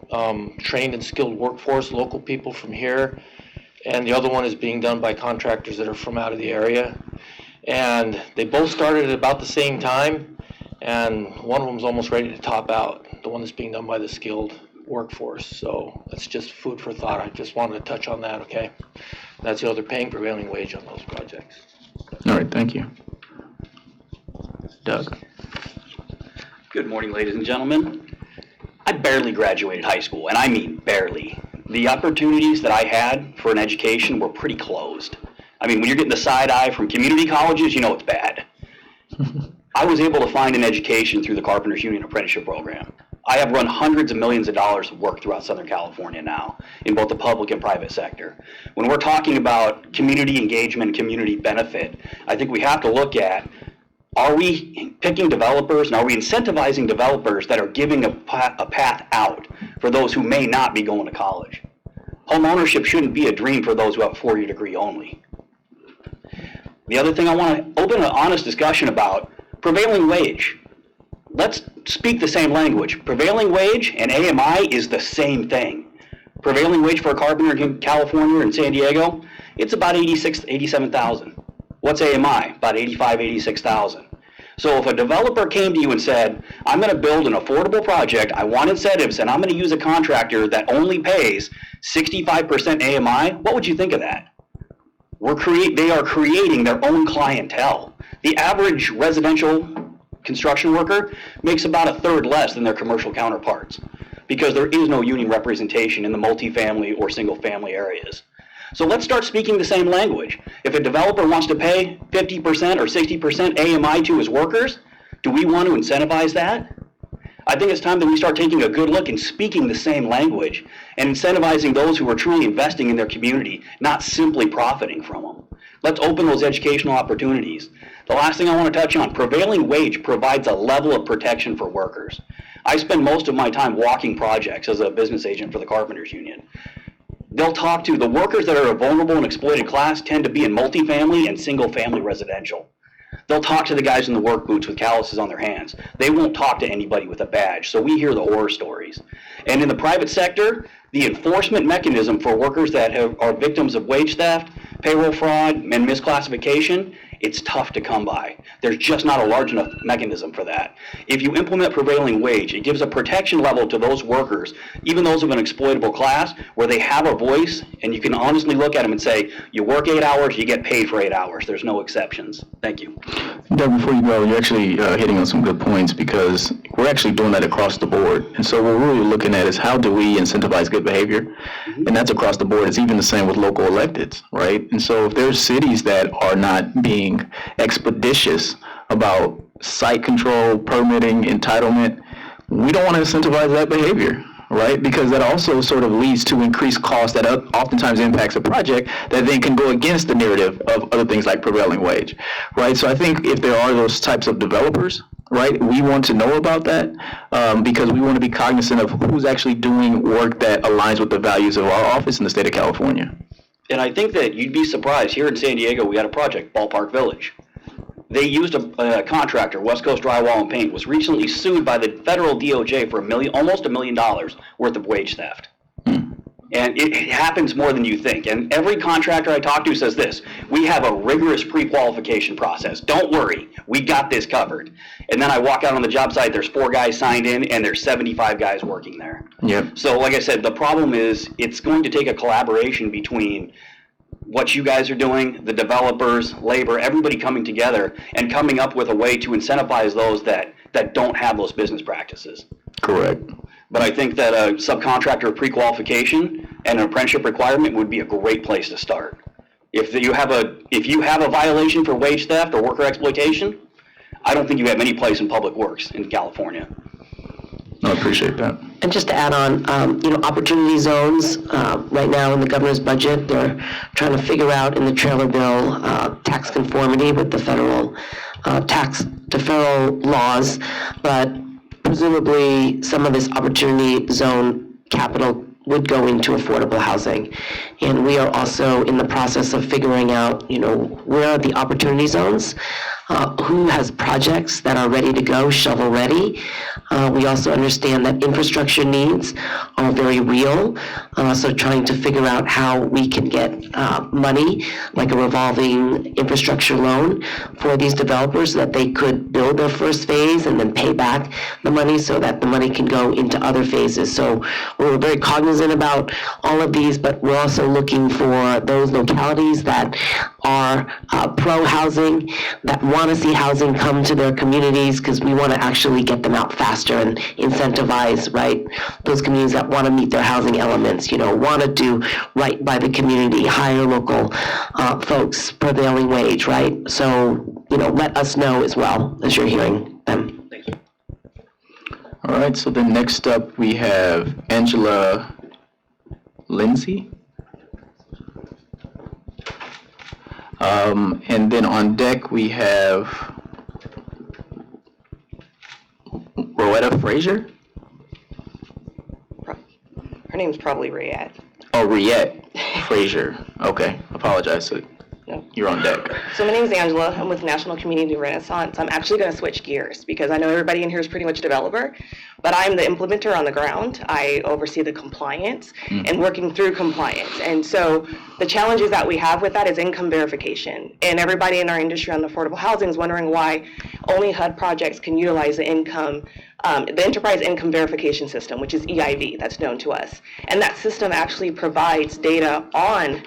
trained and skilled workforce, local people from here. And the other one is being done by contractors that are from out of the area. And they both started at about the same time, and one of them's almost ready to top out, the one that's being done by the skilled workforce. So that's just food for thought. I just wanted to touch on that, okay? That's they're paying prevailing wage on those projects. All right, thank you. Doug. Good morning, ladies and gentlemen. I barely graduated high school, and I mean barely. The opportunities that I had for an education were pretty closed. I mean, when you're getting the side eye from community colleges, you know it's bad. I was able to find an education through the Carpenters Union Apprenticeship Program. I have run hundreds of millions of dollars of work throughout Southern California now, in both the public and private sector. When we're talking about community engagement and community benefit, I think we have to look at, are we picking developers and are we incentivizing developers that are giving a path out for those who may not be going to college? Home ownership shouldn't be a dream for those who have a four-year degree only. The other thing I want to open an honest discussion about, prevailing wage. Let's speak the same language. Prevailing wage and AMI is the same thing. Prevailing wage for a carpenter in California and San Diego, it's about $87,000. What's AMI? About $85,000, $86,000. So if a developer came to you and said, I'm going to build an affordable project, I want incentives, and I'm going to use a contractor that only pays 65% AMI, what would you think of that? They are creating their own clientele. The average residential construction worker makes about a third less than their commercial counterparts because there is no union representation in the multifamily or single family areas. So let's start speaking the same language. If a developer wants to pay 50% or 60% AMI to his workers, do we want to incentivize that? I think it's time that we start taking a good look and speaking the same language and incentivizing those who are truly investing in their community, not simply profiting from them. Let's open those educational opportunities. The last thing I want to touch on, prevailing wage provides a level of protection for workers. I spend most of my time walking projects as a business agent for the Carpenters Union. They'll talk to the workers that are a vulnerable and exploited class tend to be in multifamily and single family residential. They'll talk to the guys in the work boots with calluses on their hands. They won't talk to anybody with a badge, so we hear the horror stories. And in the private sector, the enforcement mechanism for workers that are victims of wage theft, payroll fraud, and misclassification, it's tough to come by. There's just not a large enough mechanism for that. If you implement prevailing wage, it gives a protection level to those workers, even those of an exploitable class, where they have a voice, and you can honestly look at them and say, you work 8 hours, you get paid for 8 hours. There's no exceptions. Thank you. Doug, before you go, you're actually hitting on some good points because we're actually doing that across the board. And so what we're really looking at is how do we incentivize good behavior? And that's across the board. It's even the same with local electeds, right? And so if there's cities that are not being expeditious about site control, permitting, entitlement, we don't want to incentivize that behavior, right? Because that also sort of leads to increased cost that oftentimes impacts a project that then can go against the narrative of other things like prevailing wage, right? So I think if there are those types of developers, right? We want to know about that because we want to be cognizant of who's actually doing work that aligns with the values of our office in the state of California. And I think that you'd be surprised. Here in San Diego, we had a project, Ballpark Village. They used a contractor, West Coast Drywall and Paint, was recently sued by the federal DOJ for almost $1 million worth of wage theft. And it happens more than you think. And every contractor I talk to says this: we have a rigorous pre-qualification process. Don't worry, we got this covered. And then I walk out on the job site, there's 4 guys signed in, and there's 75 guys working there. Yep. So like I said, the problem is it's going to take a collaboration between what you guys are doing, the developers, labor, everybody coming together and coming up with a way to incentivize those that don't have those business practices. Correct. But I think that a subcontractor pre-qualification and an apprenticeship requirement would be a great place to start. If you have a violation for wage theft or worker exploitation, I don't think you have any place in public works in California. I appreciate that. And just to add on, opportunity zones, right now in the governor's budget, they're trying to figure out in the trailer bill tax conformity with the federal tax deferral laws, but presumably some of this opportunity zone capital would go into affordable housing. And we are also in the process of figuring out, where are the opportunity zones, who has projects that are ready to go, shovel ready. We also understand that infrastructure needs are very real, so trying to figure out how we can get money, like a revolving infrastructure loan for these developers so that they could build their first phase and then pay back the money so that the money can go into other phases. So we're very cognizant about all of these, but we're also looking for those localities that are pro-housing, that want to see housing come to their communities, because we want to actually get them out faster and incentivize, right, those communities that want to meet their housing elements, want to do right by the community, hire local folks, prevailing wage, right? So, let us know as well as you're hearing them. Thank you. All right, so then next up we have Angela Lindsay. And then on deck we have Rowetta Frazier. Her name's probably Riyadh. Oh, Riette Frazier. Okay, apologize. So No. you're on deck. So my name's Angela. I'm with National Community Renaissance. I'm actually going to switch gears because I know everybody in here is pretty much a developer, but I'm the implementer on the ground. I oversee the compliance and working through compliance. And so the challenges that we have with that is income verification. And everybody in our industry on affordable housing is wondering why only HUD projects can utilize the Enterprise Income Verification System, which is EIV, that's known to us. And that system actually provides data on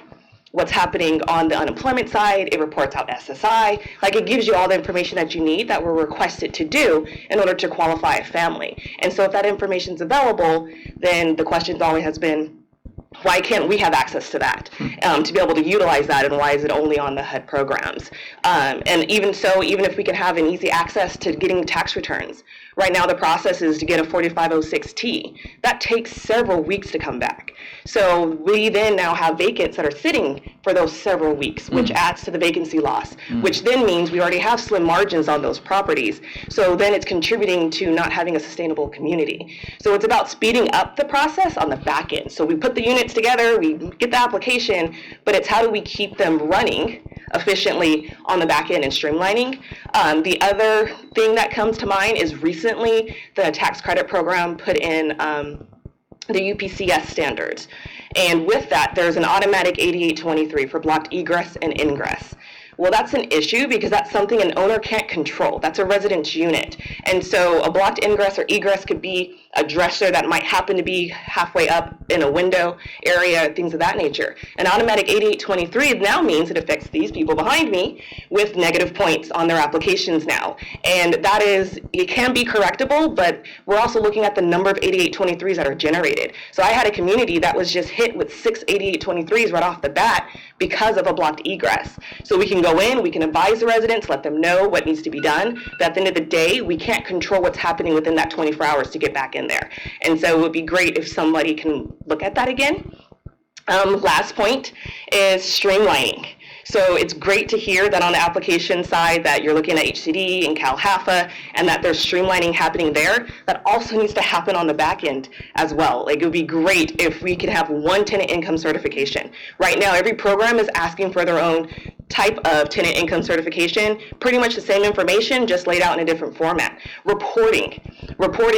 what's happening on the unemployment side. It reports out SSI, like it gives you all the information that you need that we're requested to do in order to qualify a family. And so if that information is available, then the question always has been, why can't we have access to that, to be able to utilize that, and why is it only on the HUD programs? And even so, even if we can have an easy access to getting tax returns, right now the process is to get a 4506T. That takes several weeks to come back. So we then now have vacants that are sitting for those several weeks, which adds to the vacancy loss, which then means we already have slim margins on those properties. So then it's contributing to not having a sustainable community. So it's about speeding up the process on the back end. So we put the units together, we get the application, but it's how do we keep them running efficiently on the back end and streamlining. The other thing that comes to mind is recently the tax credit program put in the UPCS standards. And with that, there's an automatic 8823 for blocked egress and ingress. Well, that's an issue because that's something an owner can't control. That's a residence unit. And so a blocked ingress or egress could be a dresser that might happen to be halfway up in a window area, things of that nature. An automatic 8823 now means it affects these people behind me with negative points on their applications now. And that is, it can be correctable, but we're also looking at the number of 8823s that are generated. So I had a community that was just hit with 6 8823s right off the bat because of a blocked egress. So we can go in, we can advise the residents, let them know what needs to be done, but at the end of the day, we can't control what's happening within that 24 hours to get back in there. And so it would be great if somebody can look at that again. Last point is streamlining. So it's great to hear that on the application side that you're looking at HCD and CalHAFA and that there's streamlining happening there. That also needs to happen on the back end as well. Like, it would be great if we could have one tenant income certification. Right now, every program is asking for their own type of tenant income certification, pretty much the same information, just laid out in a different format. Reporting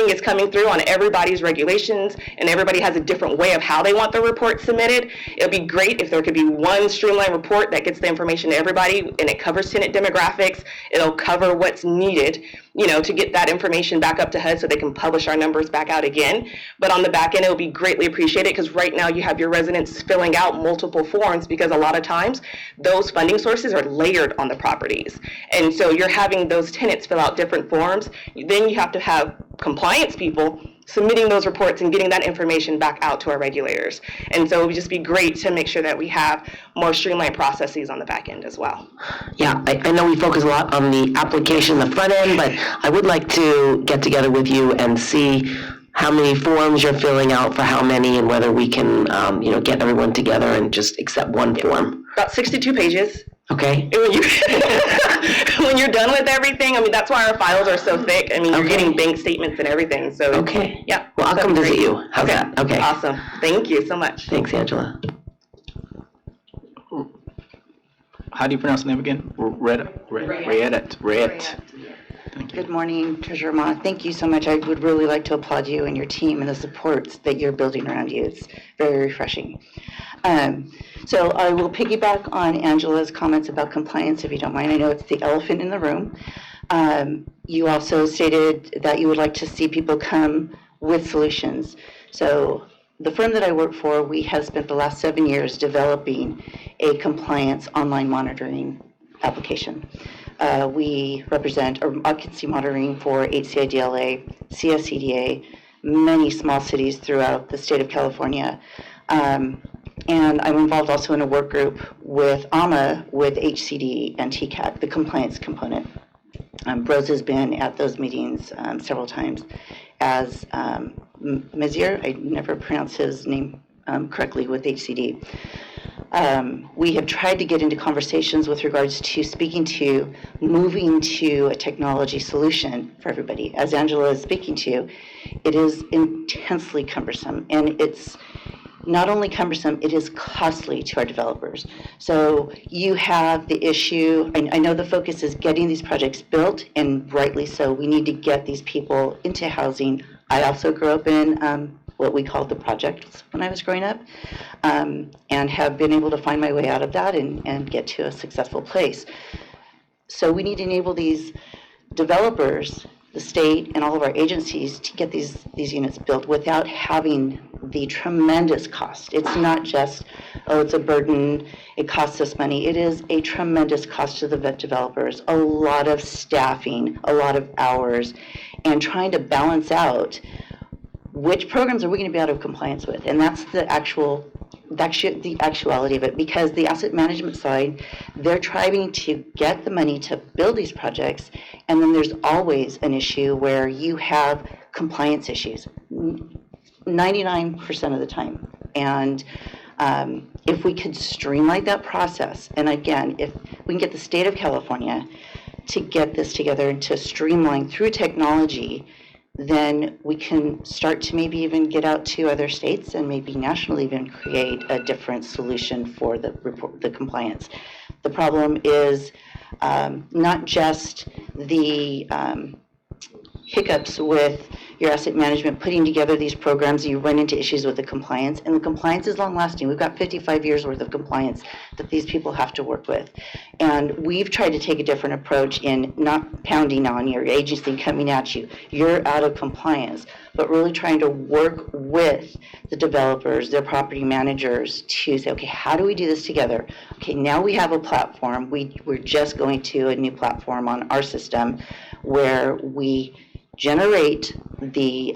is coming through on everybody's regulations, and everybody has a different way of how they want their report submitted. It would be great if there could be one streamlined report that gets the information to everybody, and it covers tenant demographics. It'll cover what's needed, to get that information back up to HUD so they can publish our numbers back out again. But on the back end, it will be greatly appreciated, because right now you have your residents filling out multiple forms, because a lot of times those funding sources are layered on the properties. And so you're having those tenants fill out different forms. Then you have to have compliance people submitting those reports and getting that information back out to our regulators. And so it would just be great to make sure that we have more streamlined processes on the back end as well. Yeah, I know we focus a lot on the application, the front end, but I would like to get together with you and see how many forms you're filling out for how many, and whether we can, get everyone together and just accept one form. About 62 pages. Okay. And when you're done with everything, that's why our files are so thick. You're getting bank statements and everything. So okay. Yeah. Well, I'll come visit you. How's that? Okay. Awesome. Thank you so much. Thanks, Angela. How do you pronounce the name again? Rayette. Good morning, Treasurer Ma. Thank you so much. I would really like to applaud you and your team and the supports that you're building around you. It's very refreshing. So I will piggyback on Angela's comments about compliance, if you don't mind. I know it's the elephant in the room. You also stated that you would like to see people come with solutions. So the firm that I work for, we have spent the last 7 years developing a compliance online monitoring application. We represent occupancy monitoring for CDLAC, CSCDA, many small cities throughout the state of California. And I'm involved also in a work group with AMA with HCD and TCAC, the compliance component. Rose has been at those meetings several times. As Messier, I never pronounce his name correctly, with HCD. We have tried to get into conversations with regards to speaking to moving to a technology solution for everybody. As Angela is speaking to, it is intensely cumbersome, and it's not only cumbersome, it is costly to our developers. So you have the issue, I know the focus is getting these projects built, and rightly so. We need to get these people into housing. I also grew up in what we called the projects when I was growing up, and have been able to find my way out of that and get to a successful place. So we need to enable these developers, the state, and all of our agencies to get these units built without having the tremendous cost. It's not just, it's a burden, it costs us money. It is a tremendous cost to the developers, a lot of staffing, a lot of hours, and trying to balance out which programs are we going to be out of compliance with. And that's the actuality of it, because the asset management side, they're trying to get the money to build these projects, and then there's always an issue where you have compliance issues 99% of the time. And if we could streamline that process, and again, if we can get the state of California to get this together and to streamline through technology, then we can start to maybe even get out to other states and maybe nationally even create a different solution for the compliance. The problem is not just the hiccups with your asset management, putting together these programs, you run into issues with the compliance, and the compliance is long lasting. We've got 55 years worth of compliance that these people have to work with. And we've tried to take a different approach in not pounding on your agency coming at you, you're out of compliance, but really trying to work with the developers, their property managers, to say, okay, how do we do this together? Okay, now we have a platform. We're just going to a new platform on our system where we generate the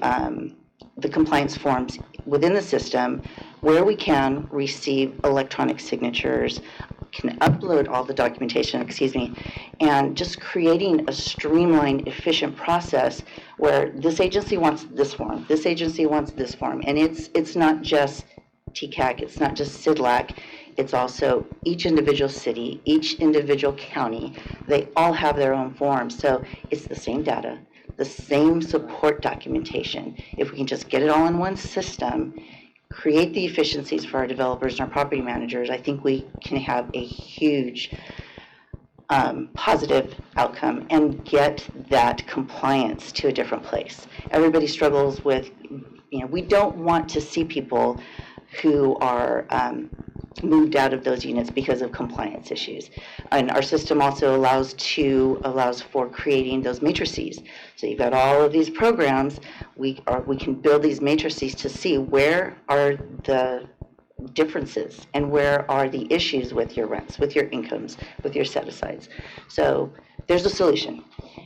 compliance forms within the system, where we can receive electronic signatures, can upload all the documentation, and just creating a streamlined, efficient process where this agency wants this form, this agency wants this form, and it's not just TCAC, it's not just CDLAC, It's also each individual city, each individual county, they all have their own forms. So it's the same data, the same support documentation. If we can just get it all in one system, create the efficiencies for our developers and our property managers, I think we can have a huge positive outcome and get that compliance to a different place. Everybody struggles with, we don't want to see people who are moved out of those units because of compliance issues. And our system also allows for creating those matrices. So you've got all of these programs, we can build these matrices to see where are the differences and where are the issues with your rents, with your incomes, with your set-asides. So there's a solution.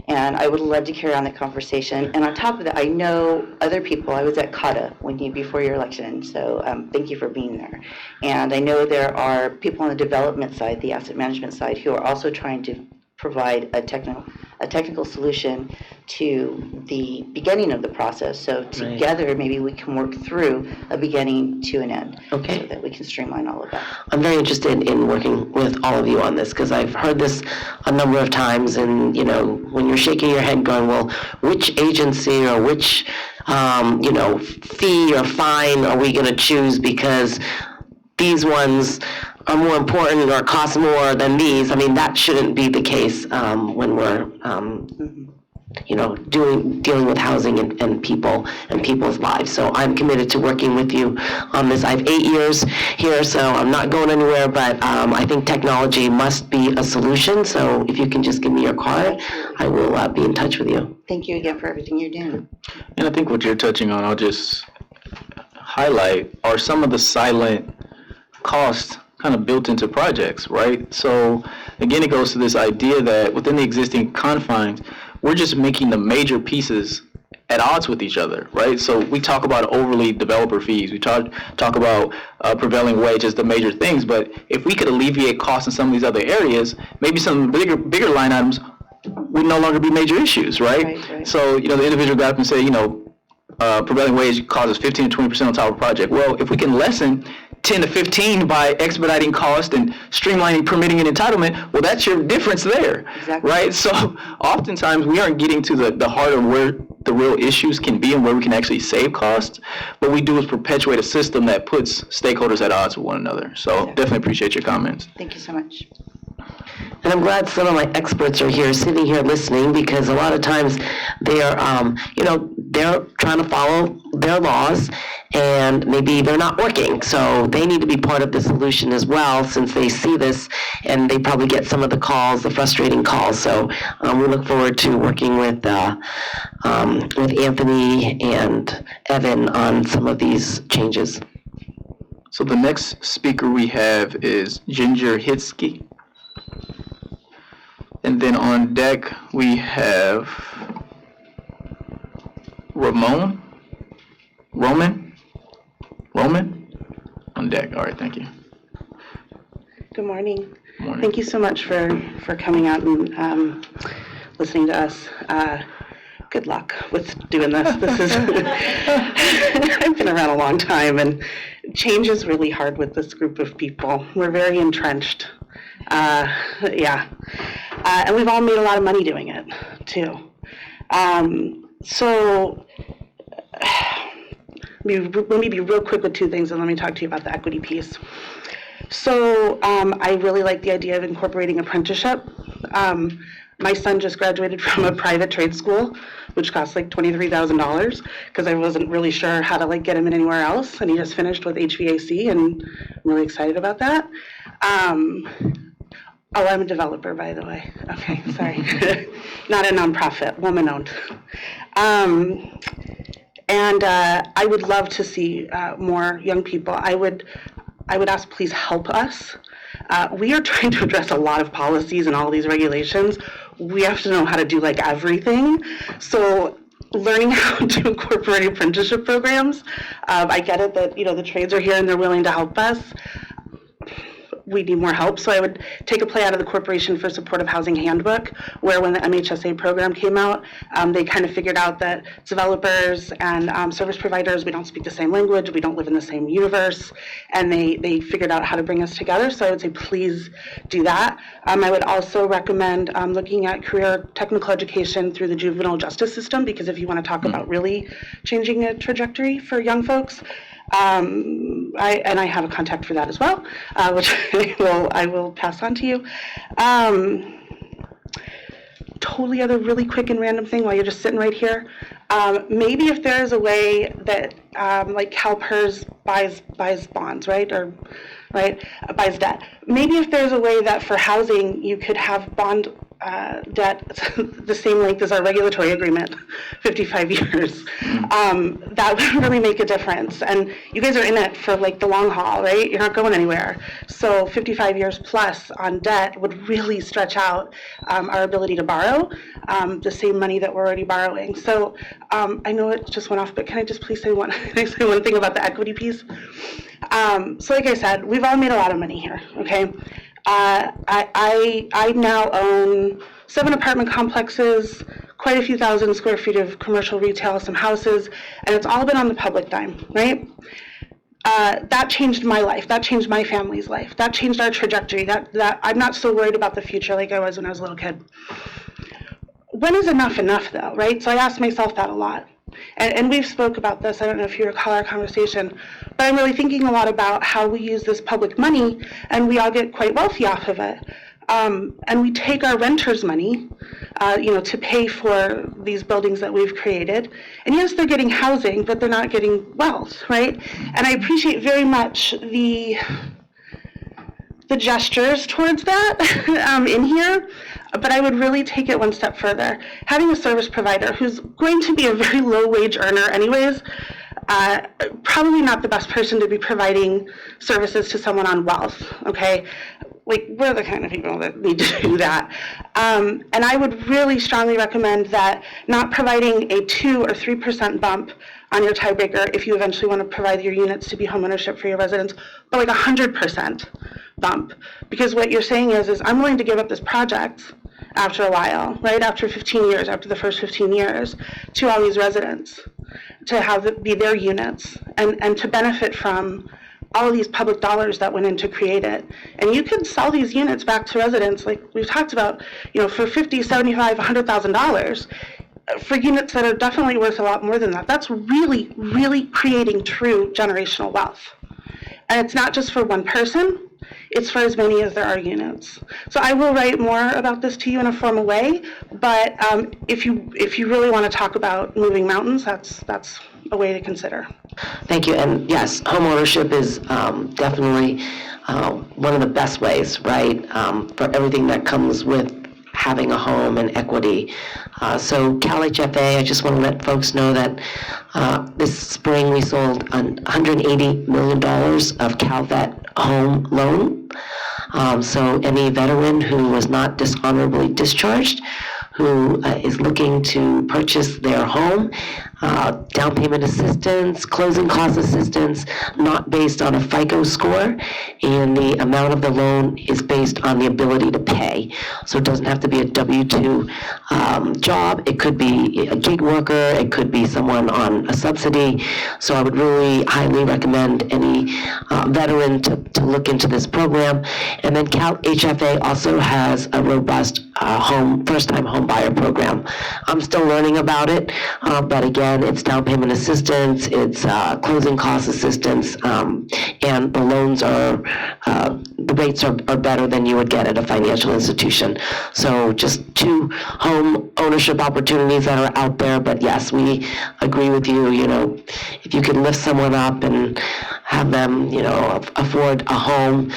And I would love to carry on the conversation. And on top of that, I know other people. I was at CATA before your election, so thank you for being there. And I know there are people on the development side, the asset management side, who are also trying to provide a technical solution to the beginning of the process. So together, maybe we can work through a beginning to an end, so that we can streamline all of that. I'm very interested in working with all of you on this, because I've heard this a number of times, and when you're shaking your head going, well, which agency or which fee or fine are we going to choose, because these ones are more important or cost more than these. I mean, that shouldn't be the case when we're dealing with housing and people and people's lives. So I'm committed to working with you on this. I have 8 years here, so I'm not going anywhere, but I think technology must be a solution. So if you can just give me your card, I will be in touch with you. Thank you again for everything you're doing. And I think what you're touching on, I'll just highlight, are some of the silent costs kind of built into projects, right? So again, it goes to this idea that within the existing confines, we're just making the major pieces at odds with each other, right? So we talk about overly developer fees, we talk about prevailing wage as the major things, but if we could alleviate costs in some of these other areas, maybe some bigger line items would no longer be major issues, right? So, the individual got up and said, prevailing wage causes 15 to 20% on top of a project. Well, if we can lessen 10 to 15 by expediting cost and streamlining permitting and entitlement, well, that's your difference there, right? So oftentimes we aren't getting to the heart of where the real issues can be and where we can actually save costs. What we do is perpetuate a system that puts stakeholders at odds with one another. So definitely appreciate your comments. Thank you so much. And I'm glad some of my experts are here, sitting here listening, because a lot of times they are, they're trying to follow their laws, and maybe they're not working. So they need to be part of the solution as well, since they see this, and they probably get some of the calls, the frustrating calls. So we look forward to working with Anthony and Evan on some of these changes. So the next speaker we have is Ginger Hitsky. And then on deck, we have Roman on deck. All right, thank you. Good morning. Morning. Thank you so much for coming out and listening to us. Good luck with doing this. This is I've been around a long time, and change is really hard with this group of people. We're very entrenched. And we've all made a lot of money doing it, too. So let me be real quick with two things, and let me talk to you about the equity piece. So I really like the idea of incorporating apprenticeship. My son just graduated from a private trade school, which costs like $23,000, because I wasn't really sure how to get him in anywhere else, and he just finished with HVAC, and I'm really excited about that. Oh, I'm a developer, by the way. Okay, sorry. Not a nonprofit, woman-owned. And I would love to see more young people. I would ask, please help us. We are trying to address a lot of policies and all these regulations. We have to know how to do everything. So learning how to incorporate apprenticeship programs, I get it that the trades are here and they're willing to help us. we need more help. So I would take a play out of the Corporation for Supportive Housing Handbook, where when the MHSA program came out, they kind of figured out that developers and service providers, we don't speak the same language, we don't live in the same universe, and they figured out how to bring us together. So I would say please do that. I would also recommend looking at career technical education through the juvenile justice system, because if you want to talk about really changing a trajectory for young folks, I have a contact for that as well, which I will pass on to you. Totally other really quick and random thing while you're just sitting right here. Maybe if there is a way that like CalPERS buys bonds, right? Or buys debt. Maybe if there's a way that for housing you could have bond debt the same length as our regulatory agreement, 55 years. That would really make a difference. And you guys are in it for like the long haul, right? You're not going anywhere. So 55 years plus on debt would really stretch out our ability to borrow the same money that we're already borrowing. So I know it just went off, but can I just please say one thing about the equity piece? So like I said, we've all made a lot of money here, okay? I now own 7 apartment complexes, quite a few thousand square feet of commercial retail, some houses, and it's all been on the public dime, right? That changed my life. That changed my family's life. That changed our trajectory. That I'm not so worried about the future like I was when I was a little kid. When is enough though, right? So I asked myself that a lot. And we've spoke about this, I don't know if you recall our conversation, but I'm really thinking a lot about how we use this public money and we all get quite wealthy off of it. And we take our renters' money, to pay for these buildings that we've created. And yes, they're getting housing, but they're not getting wealth, right? And I appreciate very much the gestures towards that in here, but I would really take it one step further. Having a service provider who's going to be a very low wage earner anyways, probably not the best person to be providing services to someone on wealth, okay? Like, we're the kind of people that need to do that. And I would really strongly recommend that not providing a 2 or 3% bump on your tiebreaker if you eventually want to provide your units to be homeownership for your residents, but like 100% bump. Because what you're saying is I'm willing to give up this project after a while, right? After 15 years, after the first 15 years, to all these residents, to have it be their units and to benefit from all of these public dollars that went in to create it. And you can sell these units back to residents, like we've talked about, for $50,000, $75,000, $100,000 for units that are definitely worth a lot more than that. That's really, really creating true generational wealth. And it's not just for one person, it's for as many as there are units. So I will write more about this to you in a formal way, but if you really want to talk about moving mountains, that's a way to consider. Thank you. And yes, homeownership is definitely one of the best ways, right, for everything that comes with having a home and equity. So CalHFA, I just want to let folks know that this spring we sold $180 million of CalVet home loan. So any veteran who was not dishonorably discharged, who is looking to purchase their home, down payment assistance, closing cost assistance, not based on a FICO score, and the amount of the loan is based on the ability to pay. So it doesn't have to be a W-2 job. It could be a gig worker. It could be someone on a subsidy. So I would really highly recommend any veteran to look into this program. And then CalHFA also has a robust first-time home buyer program. I'm still learning about it, but again, it's down payment assistance, it's closing cost assistance, and the loans the rates are better than you would get at a financial institution. So just 2 home ownership opportunities that are out there, but yes, we agree with you, if you could lift someone up and have them, afford a home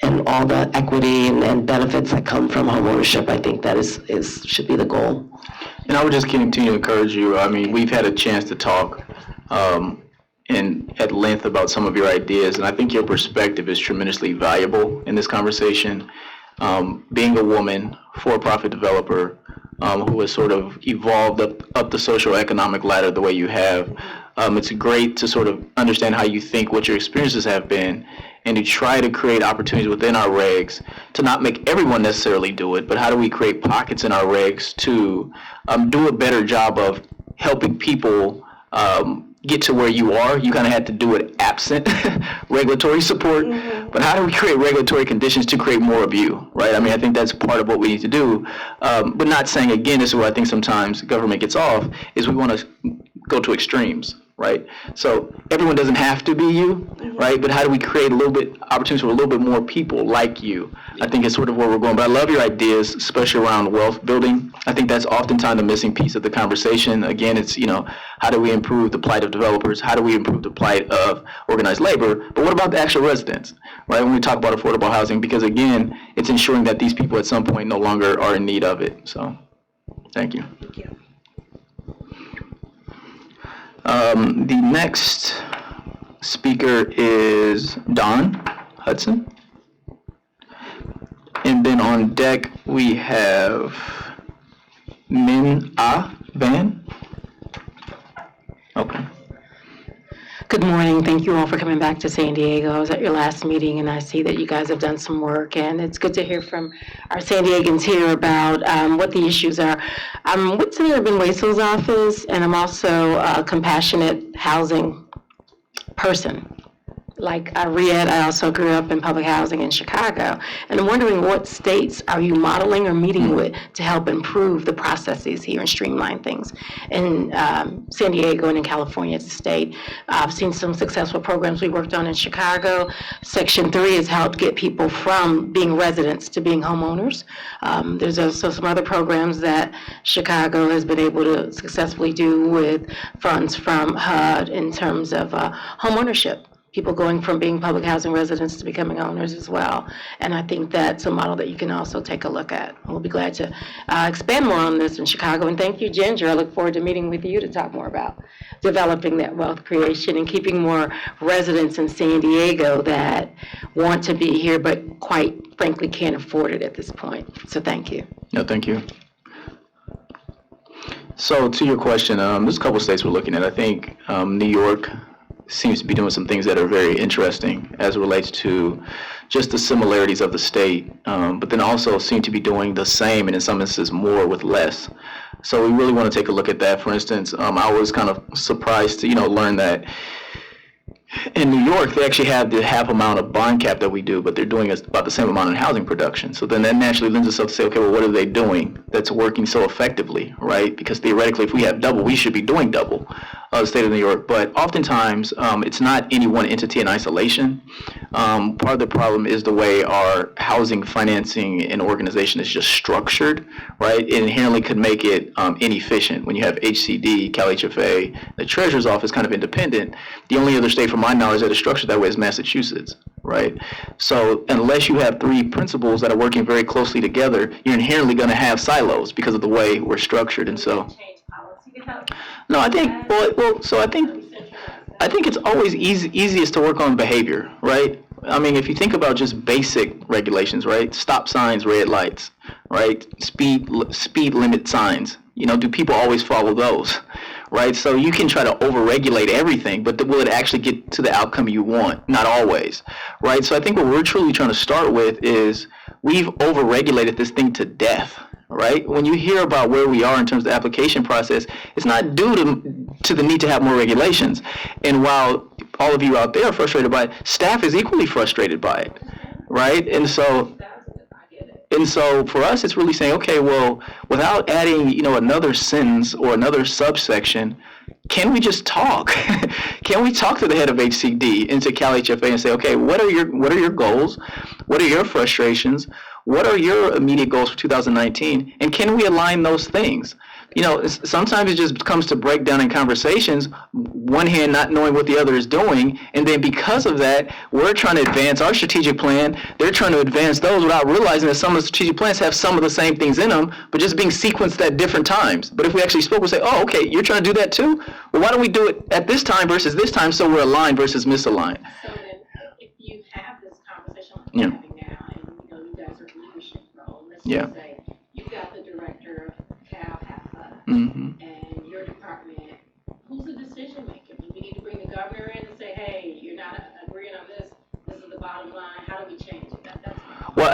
and all the equity and benefits that come from home ownership, I think that should be the goal. And I would just continue to encourage you. I mean, we've had a chance to talk at length about some of your ideas, and I think your perspective is tremendously valuable in this conversation. Being a woman, for-profit developer, who has sort of evolved up the social economic ladder the way you have, it's great to sort of understand how you think, what your experiences have been, and to try to create opportunities within our regs to not make everyone necessarily do it, but how do we create pockets in our regs to do a better job of helping people get to where you are. You kind of had to do it absent regulatory support, but how do we create regulatory conditions to create more of you, right? I mean, I think that's part of what we need to do, but not saying, again, this is where I think sometimes government gets off, is we want to go to extremes, right? So everyone doesn't have to be you, right? But how do we create a little bit opportunities for a little bit more people like you? I think it's sort of where we're going. But I love your ideas, especially around wealth building. I think that's oftentimes the missing piece of the conversation. Again, it's, how do we improve the plight of developers? How do we improve the plight of organized labor? But what about the actual residents, right? When we talk about affordable housing, because again, it's ensuring that these people at some point no longer are in need of it. So, thank you. Thank you. The next speaker is Don Hudson. And then on deck, we have Min Ah Van. Okay. Good morning. Thank you all for coming back to San Diego. I was at your last meeting and I see that you guys have done some work, and it's good to hear from our San Diegans here about what the issues are. I'm with Senator Ben Waisel's office, and I'm also a compassionate housing person. Like Riyadh, I also grew up in public housing in Chicago, and I'm wondering what states are you modeling or meeting with to help improve the processes here and streamline things in San Diego and in California as a state. I've seen some successful programs we worked on in Chicago. Section 3 has helped get people from being residents to being homeowners. There's also some other programs that Chicago has been able to successfully do with funds from HUD in terms of home ownership. People going from being public housing residents to becoming owners as well. And I think that's a model that you can also take a look at. We'll be glad to expand more on this in Chicago. And thank you, Ginger. I look forward to meeting with you to talk more about developing that wealth creation and keeping more residents in San Diego that want to be here but quite frankly can't afford it at this point. So thank you. No, thank you. So to your question, there's a couple states we're looking at. I think New York seems to be doing some things that are very interesting as it relates to just the similarities of the state, but then also seem to be doing the same and in some instances more with less. So we really want to take a look at that. For instance, I was kind of surprised to learn that in New York, they actually have the half amount of bond cap that we do, but they're doing about the same amount in housing production. So then that naturally lends itself to say, okay, well, what are they doing that's working so effectively, right? Because theoretically, if we have double, we should be doing double, the state of New York. But oftentimes, it's not any one entity in isolation. Part of the problem is the way our housing financing and organization is just structured, right? It inherently could make it inefficient. When you have HCD, CalHFA, the Treasurer's Office kind of independent, the only other state from my knowledge that is structured that way is Massachusetts, right? So unless you have three principals that are working very closely together, you're inherently going to have silos because of the way we're structured. And so, no, I think, I think it's always easiest to work on behavior, right? I mean, if you think about just basic regulations, right? Stop signs, red lights, right? Speed limit signs. Do people always follow those? Right, so you can try to overregulate everything, but will it actually get to the outcome you want? Not always, right? So I think what we're truly trying to start with is we've overregulated this thing to death, right? When you hear about where we are in terms of the application process, it's not due to the need to have more regulations. And while all of you out there are frustrated by it, staff is equally frustrated by it, right? And so for us, it's really saying, okay, well, without adding, another sentence or another subsection, can we just talk? Can we talk to the head of HCD and to CalHFA and say, okay, what are your goals? What are your frustrations? What are your immediate goals for 2019? And can we align those things? Sometimes it just comes to breakdown in conversations, one hand not knowing what the other is doing, and then because of that, we're trying to advance our strategic plan, they're trying to advance those without realizing that some of the strategic plans have some of the same things in them, but just being sequenced at different times. But if we actually spoke, we'd say, oh, okay, you're trying to do that too? Well, why don't we do it at this time versus this time so we're aligned versus misaligned? So then, if you have this conversation like we're having now, and you guys are in leadership role, let's just say you've got the director of Cal, and your department, who's the decision maker? Do we need to bring the governor in and say, hey, you're not agreeing on this, this is the bottom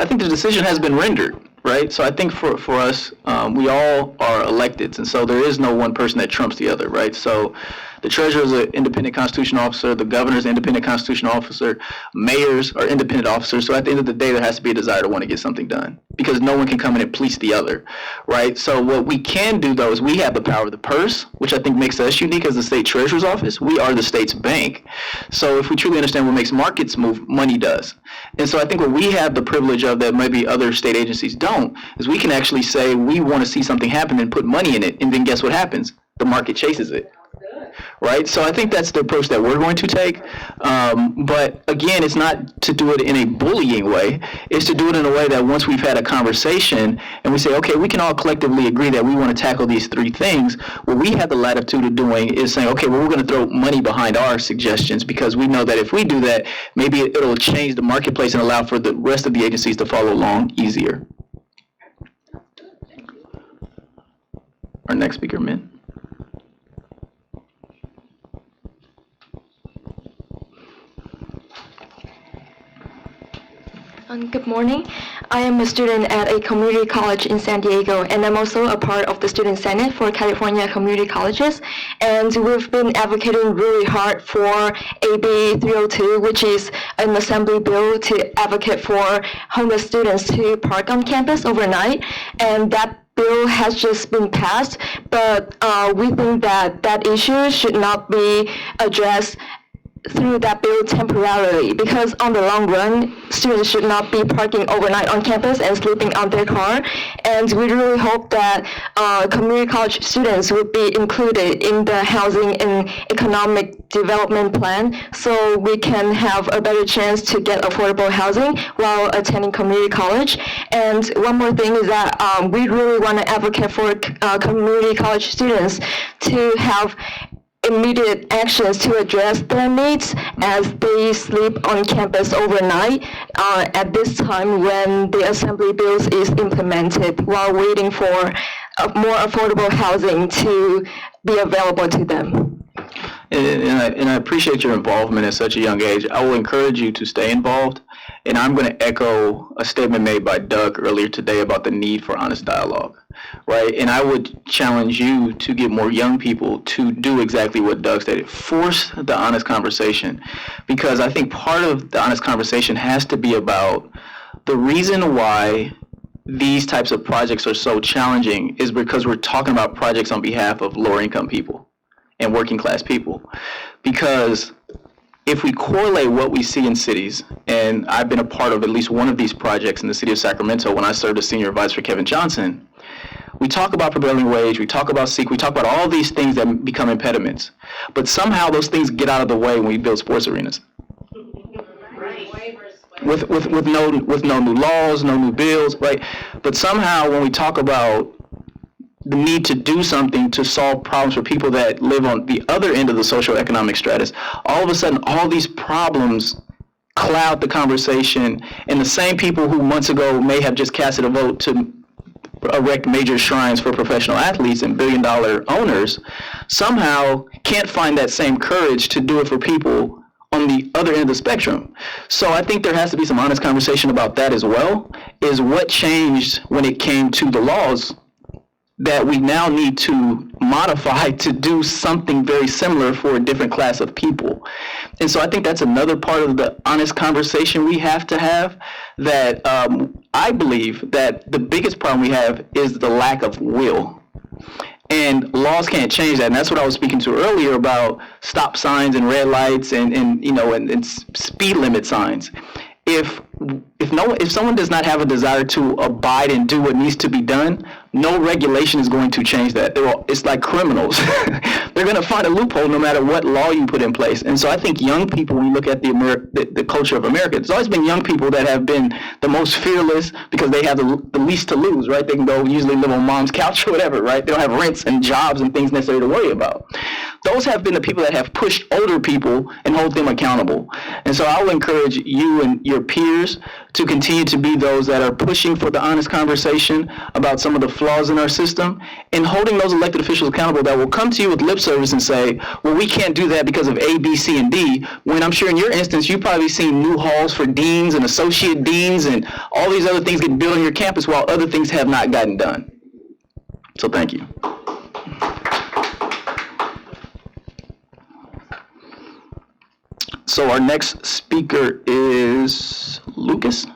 I think the decision has been rendered, right? So I think for us, we all are electeds, and so there is no one person that trumps the other, right? So the treasurer is an independent constitutional officer, the governor is an independent constitutional officer, mayors are independent officers. So at the end of the day, there has to be a desire to want to get something done because no one can come in and police the other, right? So what we can do, though, is we have the power of the purse, which I think makes us unique as the state treasurer's office. We are the state's bank. So if we truly understand what makes markets move, money does. And so I think what we have the privilege of that maybe other state agencies don't is we can actually say we want to see something happen and put money in it, and then guess what happens? The market chases it. Right? So I think that's the approach that we're going to take. But again, it's not to do it in a bullying way. It's to do it in a way that once we've had a conversation and we say, okay, we can all collectively agree that we want to tackle these three things, what we have the latitude of doing is saying, okay, well, we're going to throw money behind our suggestions because we know that if we do that, maybe it'll change the marketplace and allow for the rest of the agencies to follow along easier. Our next speaker, Min. Good morning. I am a student at a community college in San Diego, and I'm also a part of the Student Senate for California Community Colleges. And we've been advocating really hard for AB 302, which is an assembly bill to advocate for homeless students to park on campus overnight. And that bill has just been passed, but we think that that issue should not be addressed through that bill temporarily, because on the long run, students should not be parking overnight on campus and sleeping on their car. And we really hope that community college students would be included in the housing and economic development plan so we can have a better chance to get affordable housing while attending community college. And one more thing is that we really want to advocate for community college students to have immediate actions to address their needs as they sleep on campus overnight at this time when the assembly bills is implemented while waiting for more affordable housing to be available to them. And I appreciate your involvement at such a young age. I will encourage you to stay involved. And I'm going to echo a statement made by Doug earlier today about the need for honest dialogue, right? And I would challenge you to get more young people to do exactly what Doug stated. Force the honest conversation, because I think part of the honest conversation has to be about the reason why these types of projects are so challenging is because we're talking about projects on behalf of lower income people and working class people. Because if we correlate what we see in cities, and I've been a part of at least one of these projects in the city of Sacramento when I served as senior advisor for Kevin Johnson, we talk about prevailing wage, we talk about SEEK, we talk about all these things that become impediments. But somehow those things get out of the way when we build sports arenas. With no new laws, no new bills, right? But somehow when we talk about the need to do something to solve problems for people that live on the other end of the socioeconomic stratus, all of a sudden all these problems cloud the conversation, and the same people who months ago may have just casted a vote to erect major shrines for professional athletes and billion-dollar owners somehow can't find that same courage to do it for people on the other end of the spectrum. So I think there has to be some honest conversation about that as well, is what changed when it came to the laws that we now need to modify to do something very similar for a different class of people. And so I think that's another part of the honest conversation we have to have, that I believe that the biggest problem we have is the lack of will. And laws can't change that. And that's what I was speaking to earlier about stop signs and red lights and speed limit signs. If someone does not have a desire to abide and do what needs to be done, no regulation is going to change that. It's like criminals. They're going to find a loophole no matter what law you put in place. And so I think young people, when you look at the culture of America, it's always been young people that have been the most fearless because they have the least to lose, right? They can go usually live on mom's couch or whatever, right? They don't have rents and jobs and things necessary to worry about. Those have been the people that have pushed older people and hold them accountable. And so I will encourage you and your peers leaders to continue to be those that are pushing for the honest conversation about some of the flaws in our system, and holding those elected officials accountable that will come to you with lip service and say, well, we can't do that because of A, B, C, and D, when I'm sure in your instance, you've probably seen new halls for deans and associate deans and all these other things getting built on your campus while other things have not gotten done. So thank you. So our next speaker is Lucas.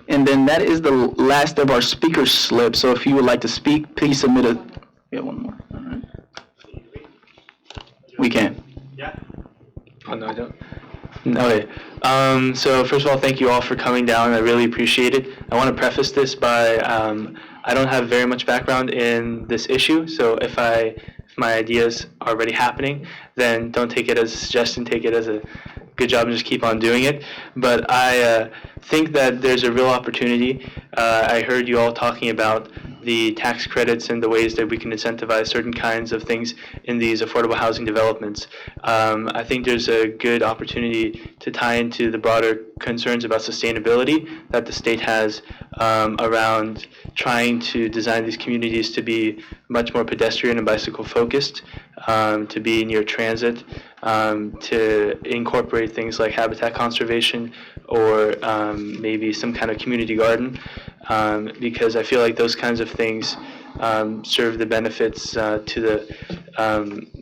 And then that is the last of our speaker slip. So if you would like to speak, please submit a, yeah, one more. All right. We can. Yeah. Oh, no, I don't. Okay. So first of all, thank you all for coming down. I really appreciate it. I want to preface this by I don't have very much background in this issue, so if my ideas are already happening, then don't take it as a suggestion, take it as a good job and just keep on doing it. But I think that there's a real opportunity. I heard you all talking about the tax credits and the ways that we can incentivize certain kinds of things in these affordable housing developments. I think there's a good opportunity to tie into the broader concerns about sustainability that the state has around trying to design these communities to be much more pedestrian and bicycle focused, to be near transit, to incorporate things like habitat conservation or maybe some kind of community garden, because I feel like those kinds of things serve the benefits to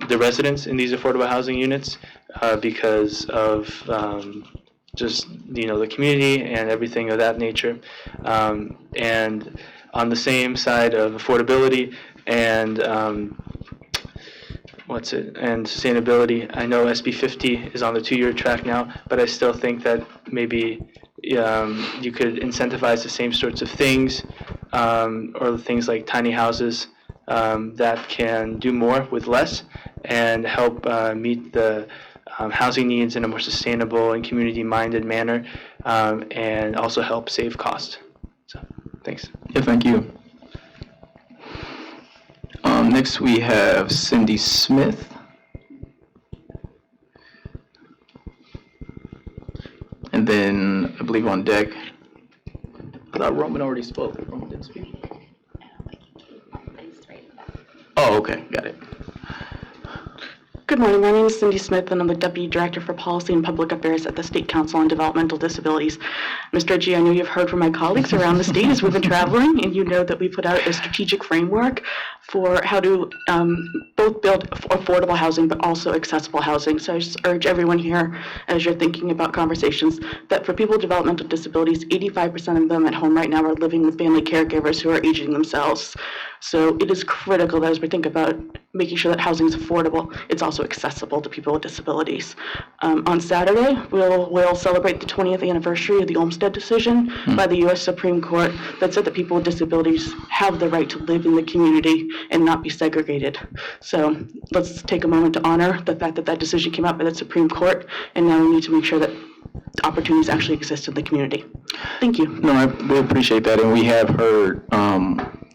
the residents in these affordable housing units because of just the community and everything of that nature. And on the same side of affordability and and sustainability, I know SB 50 is on the 2-year track now, but I still think that maybe you could incentivize the same sorts of things, or things like tiny houses that can do more with less and help meet the housing needs in a more sustainable and community-minded manner, and also help save cost. So, thanks. Yeah, thank you. Next we have Cindy Smith. And then I believe on deck, I thought Roman already spoke. Roman didn't speak. Oh, okay, got it. Good morning, my name is Cindy Smith and I'm the Deputy Director for Policy and Public Affairs at the State Council on Developmental Disabilities. Mr. G, I know you've heard from my colleagues around the state as we've been traveling, and you know that we put out a strategic framework for how to both build affordable housing but also accessible housing. So I just urge everyone here, as you're thinking about conversations, that for people with developmental disabilities, 85% of them at home right now are living with family caregivers who are aging themselves. So it is critical that as we think about making sure that housing is affordable, it's also accessible to people with disabilities. On Saturday, we'll celebrate the 20th anniversary of the Olmstead decision by the U.S. Supreme Court that said that people with disabilities have the right to live in the community and not be segregated. So let's take a moment to honor the fact that that decision came out by the Supreme Court, and now we need to make sure that opportunities actually exist in the community. Thank you. No, I really appreciate that, and we have heard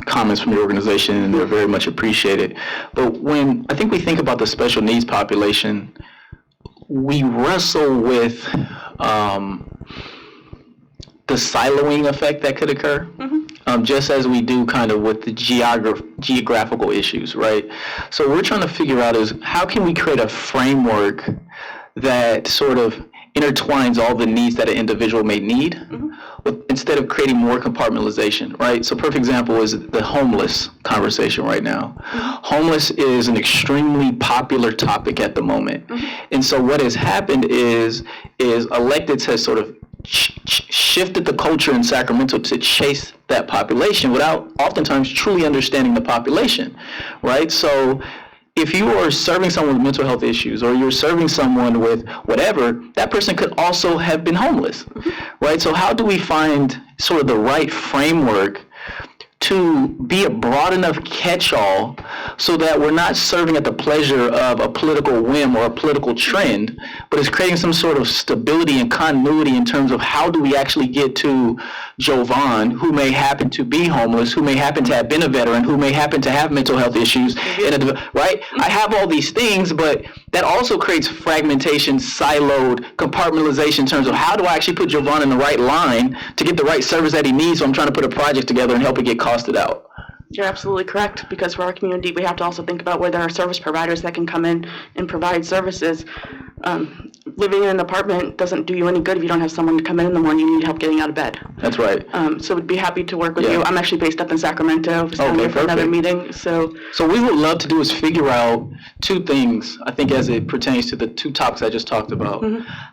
comments from your organization, and they're very much appreciated. But when I think we think about the special needs population, we wrestle with the siloing effect that could occur, just as we do kind of with the geographical issues, right? So we're trying to figure out is how can we create a framework that sort of intertwines all the needs that an individual may need, instead of creating more compartmentalization, right? So perfect example is the homeless conversation right now. Homeless is an extremely popular topic at the moment. And so what has happened is electeds has sort of shifted the culture in Sacramento to chase that population without oftentimes truly understanding the population, right? So if you are serving someone with mental health issues or you're serving someone with whatever, that person could also have been homeless, right? So how do we find sort of the right framework to be a broad enough catch-all so that we're not serving at the pleasure of a political whim or a political trend, but it's creating some sort of stability and continuity in terms of how do we actually get to Jovan, who may happen to be homeless, who may happen to have been a veteran, who may happen to have mental health issues, right? I have all these things, but that also creates fragmentation, siloed, compartmentalization in terms of how do I actually put Jovan in the right line to get the right service that he needs, so I'm trying to put a project together and help it get costed out. You're absolutely correct, because for our community, we have to also think about where there are service providers that can come in and provide services. Living in an apartment doesn't do you any good if you don't have someone to come in the morning and you need help getting out of bed. That's right. So we'd be happy to work with you. I'm actually based up in Sacramento, so I'm here for another meeting. So what we would love to do is figure out two things, I think, as it pertains to the two topics I just talked about.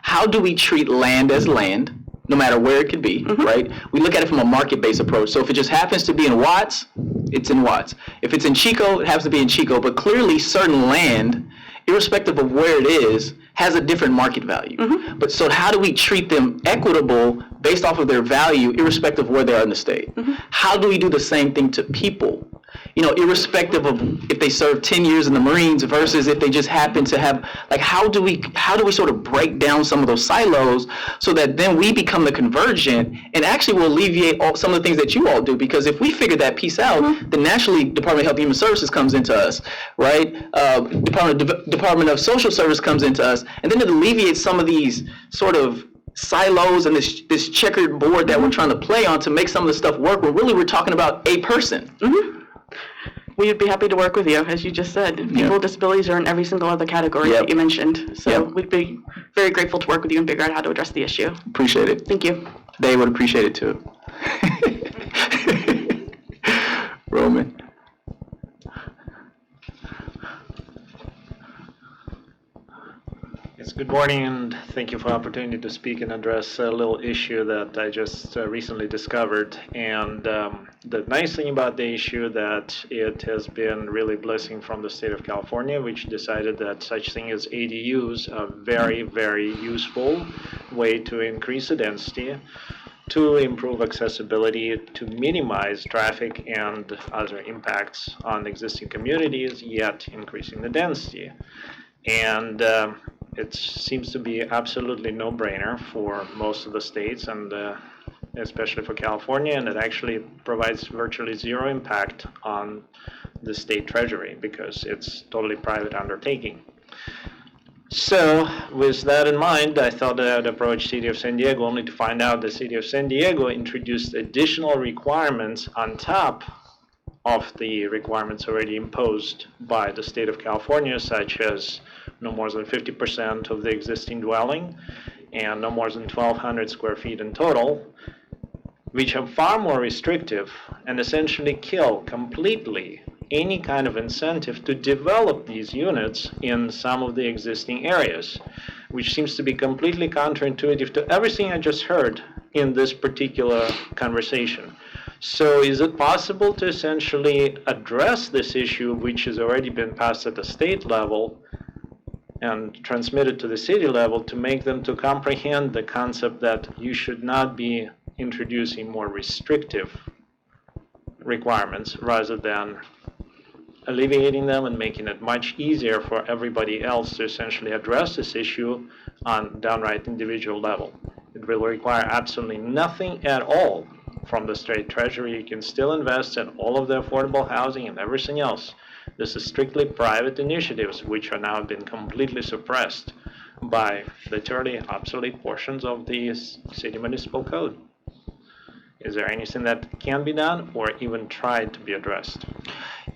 How do we treat land as land, no matter where it could be, right? We look at it from a market-based approach. So if it just happens to be in Watts, it's in Watts. If it's in Chico, it happens to be in Chico. But clearly, certain land, irrespective of where it is, has a different market value. But so how do we treat them equitable based off of their value, irrespective of where they are in the state? How do we do the same thing to people? You know, irrespective of if they serve 10 years in the Marines versus if they just happen to have, like, how do we sort of break down some of those silos so that then we become the convergent and actually will alleviate some of the things that you all do? Because if we figure that piece out, then naturally Department of Health and Human Services comes into us, right? Department of Social Service comes into us, and then it alleviates some of these sort of silos and this checkered board that we're trying to play on to make some of the stuff work, when really we're talking about a person. we would be happy to work with you, as you just said. People with disabilities are in every single other category that you mentioned. So we'd be very grateful to work with you and figure out how to address the issue. Appreciate it. Thank you. They would appreciate it too. Roman. Yes, good morning, and thank you for the opportunity to speak and address a little issue that I just recently discovered. And the nice thing about the issue that it has been really blessing from the state of California, which decided that such thing as ADUs are very, very useful way to increase the density, to improve accessibility, to minimize traffic and other impacts on existing communities, yet increasing the density. And it seems to be absolutely no-brainer for most of the states, and especially for California, and it actually provides virtually zero impact on the state treasury because it's totally private undertaking. So with that in mind, I thought that I would approach City of San Diego, only to find out the City of San Diego introduced additional requirements on top of the requirements already imposed by the state of California, such as no more than 50% of the existing dwelling and no more than 1,200 square feet in total, which are far more restrictive and essentially kill completely any kind of incentive to develop these units in some of the existing areas, which seems to be completely counterintuitive to everything I just heard in this particular conversation. So is it possible to essentially address this issue, which has already been passed at the state level and transmitted to the city level, to make them to comprehend the concept that you should not be introducing more restrictive requirements rather than alleviating them and making it much easier for everybody else to essentially address this issue on downright individual level? It will require absolutely nothing at all from the state treasury. You can still invest in all of the affordable housing and everything else. This is strictly private initiatives, which are now been completely suppressed by literally obsolete portions of the city municipal code. Is there anything that can be done or even tried to be addressed?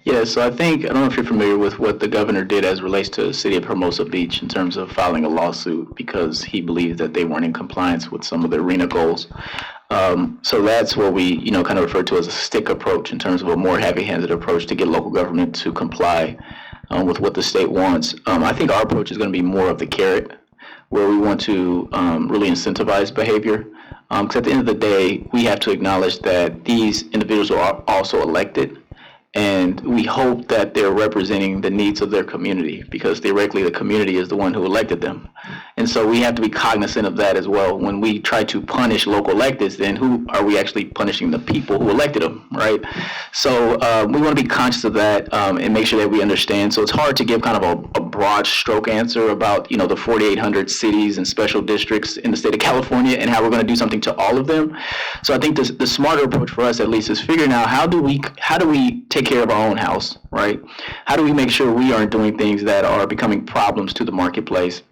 Yeah, so I don't know if you're familiar with what the governor did as relates to the city of Hermosa Beach in terms of filing a lawsuit because he believed that they weren't in compliance with some of the arena goals. So that's what we, kind of refer to as a stick approach in terms of a more heavy-handed approach to get local government to comply with what the state wants. I think our approach is going to be more of the carrot, where we want to really incentivize behavior. Because at the end of the day, we have to acknowledge that these individuals are also elected, and we hope that they're representing the needs of their community, because theoretically the community is the one who elected them. And so we have to be cognizant of that as well. When we try to punish local electeds, then who are we actually punishing? The people who elected them, right? So we want to be conscious of that and make sure that we understand. So it's hard to give kind of a broad stroke answer about, the 4,800 cities and special districts in the state of California and how we're going to do something to all of them. So I think the smarter approach for us, at least, is figuring out how do we take care of our own house, right? How do we make sure we aren't doing things that are becoming problems to the marketplace?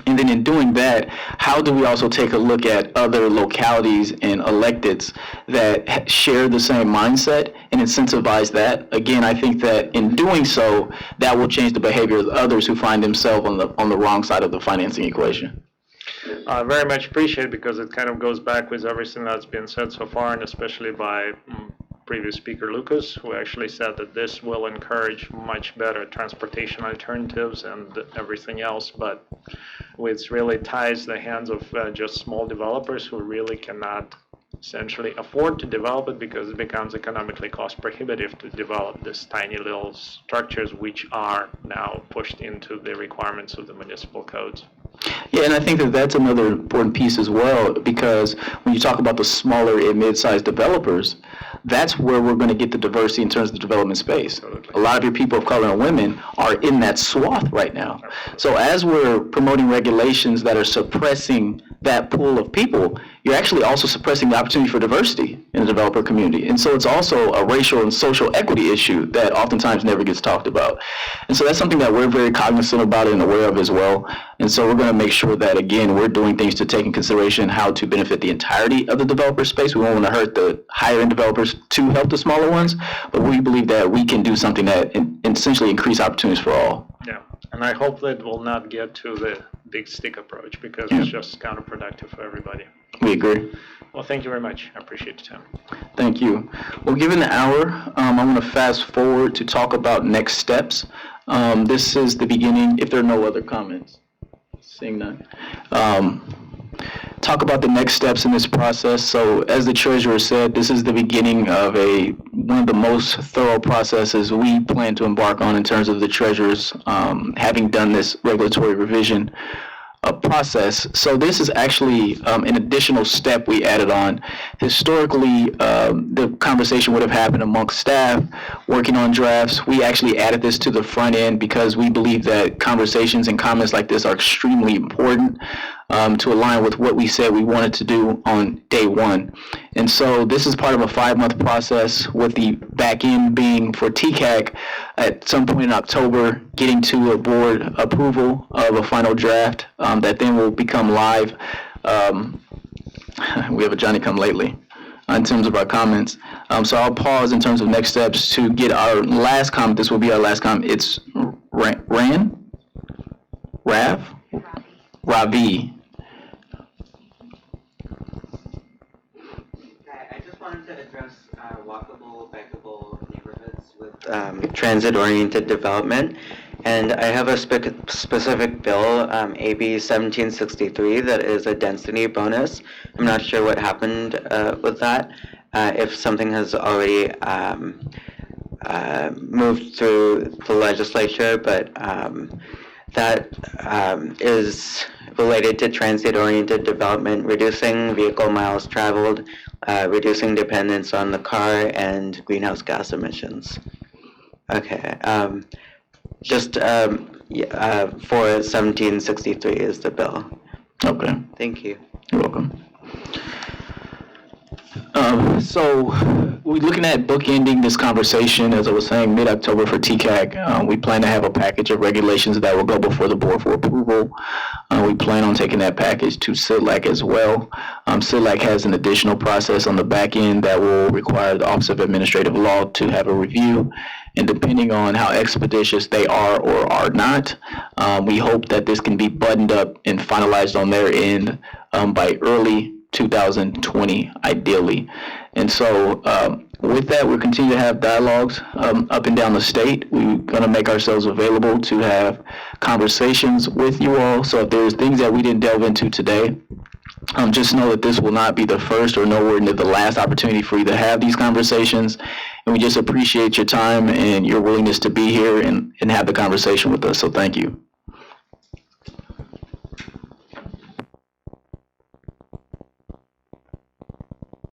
And then in doing that, how do we also take a look at other localities and electeds that share the same mindset and incentivize that? Again, I think that in doing so, that will change the behavior of others who find themselves on the wrong side of the financing equation. I very much appreciate it, because it kind of goes back with everything that's been said so far, and especially by previous speaker Lucas, who actually said that this will encourage much better transportation alternatives and everything else, but which really ties the hands of just small developers who really cannot essentially afford to develop it, because it becomes economically cost prohibitive to develop these tiny little structures, which are now pushed into the requirements of the municipal codes. Yeah, and I think that that's another important piece as well, because when you talk about the smaller and mid-sized developers, that's where we're going to get the diversity in terms of the development space. Absolutely. A lot of your people of color and women are in that swath right now. Absolutely. So as we're promoting regulations that are suppressing that pool of people, you're actually also suppressing the opportunity for diversity in the developer community. And so it's also a racial and social equity issue that oftentimes never gets talked about. And so that's something that we're very cognizant about and aware of as well. And so we're going to make sure that, again, we're doing things to take in consideration how to benefit the entirety of the developer space. We don't want to hurt the higher end developers to help the smaller ones, but we believe that we can do something that essentially increase opportunities for all. Yeah, and I hope that we'll not get to the big stick approach, because it's just counterproductive for everybody. We agree. Well, thank you very much. I appreciate your time. Thank you. Well, given the hour, I want to fast forward to talk about next steps. This is the beginning, if there are no other comments. Seeing none. Talk about the next steps in this process. So as the treasurer said, this is the beginning of one of the most thorough processes we plan to embark on in terms of the treasurer's having done this regulatory revision process. So this is actually an additional step we added on. Historically, the conversation would have happened amongst staff working on drafts. We actually added this to the front end because we believe that conversations and comments like this are extremely important to align with what we said we wanted to do on day one. And so this is part of a 5-month process, with the back end being for TCAC at some point in October, getting to a board approval of a final draft that then will become live. We have a Johnny-come-lately in terms of our comments. So I'll pause in terms of next steps to get our last comment. This will be our last comment. It's Ravi. I just wanted to address walkable, bikeable neighborhoods with transit-oriented development. And I have a specific bill, AB 1763, that is a density bonus. I'm not sure what happened with that, if something has already moved through the legislature, but that is related to transit-oriented development, reducing vehicle miles traveled, reducing dependence on the car, and greenhouse gas emissions. Okay. Just for 1763 is the bill. Okay. Thank you. You're welcome. So we're looking at bookending this conversation, as I was saying, mid-October for TCAC. We plan to have a package of regulations that will go before the board for approval. We plan on taking that package to CDLAC as well. CDLAC has an additional process on the back end that will require the Office of Administrative Law to have a review. And depending on how expeditious they are or are not, we hope that this can be buttoned up and finalized on their end by early 2020, ideally. And so with that, we'll continue to have dialogues up and down the state. We're going to make ourselves available to have conversations with you all. So if there's things that we didn't delve into today, just know that this will not be the first or nowhere near the last opportunity for you to have these conversations. And we just appreciate your time and your willingness to be here and have the conversation with us. So thank you.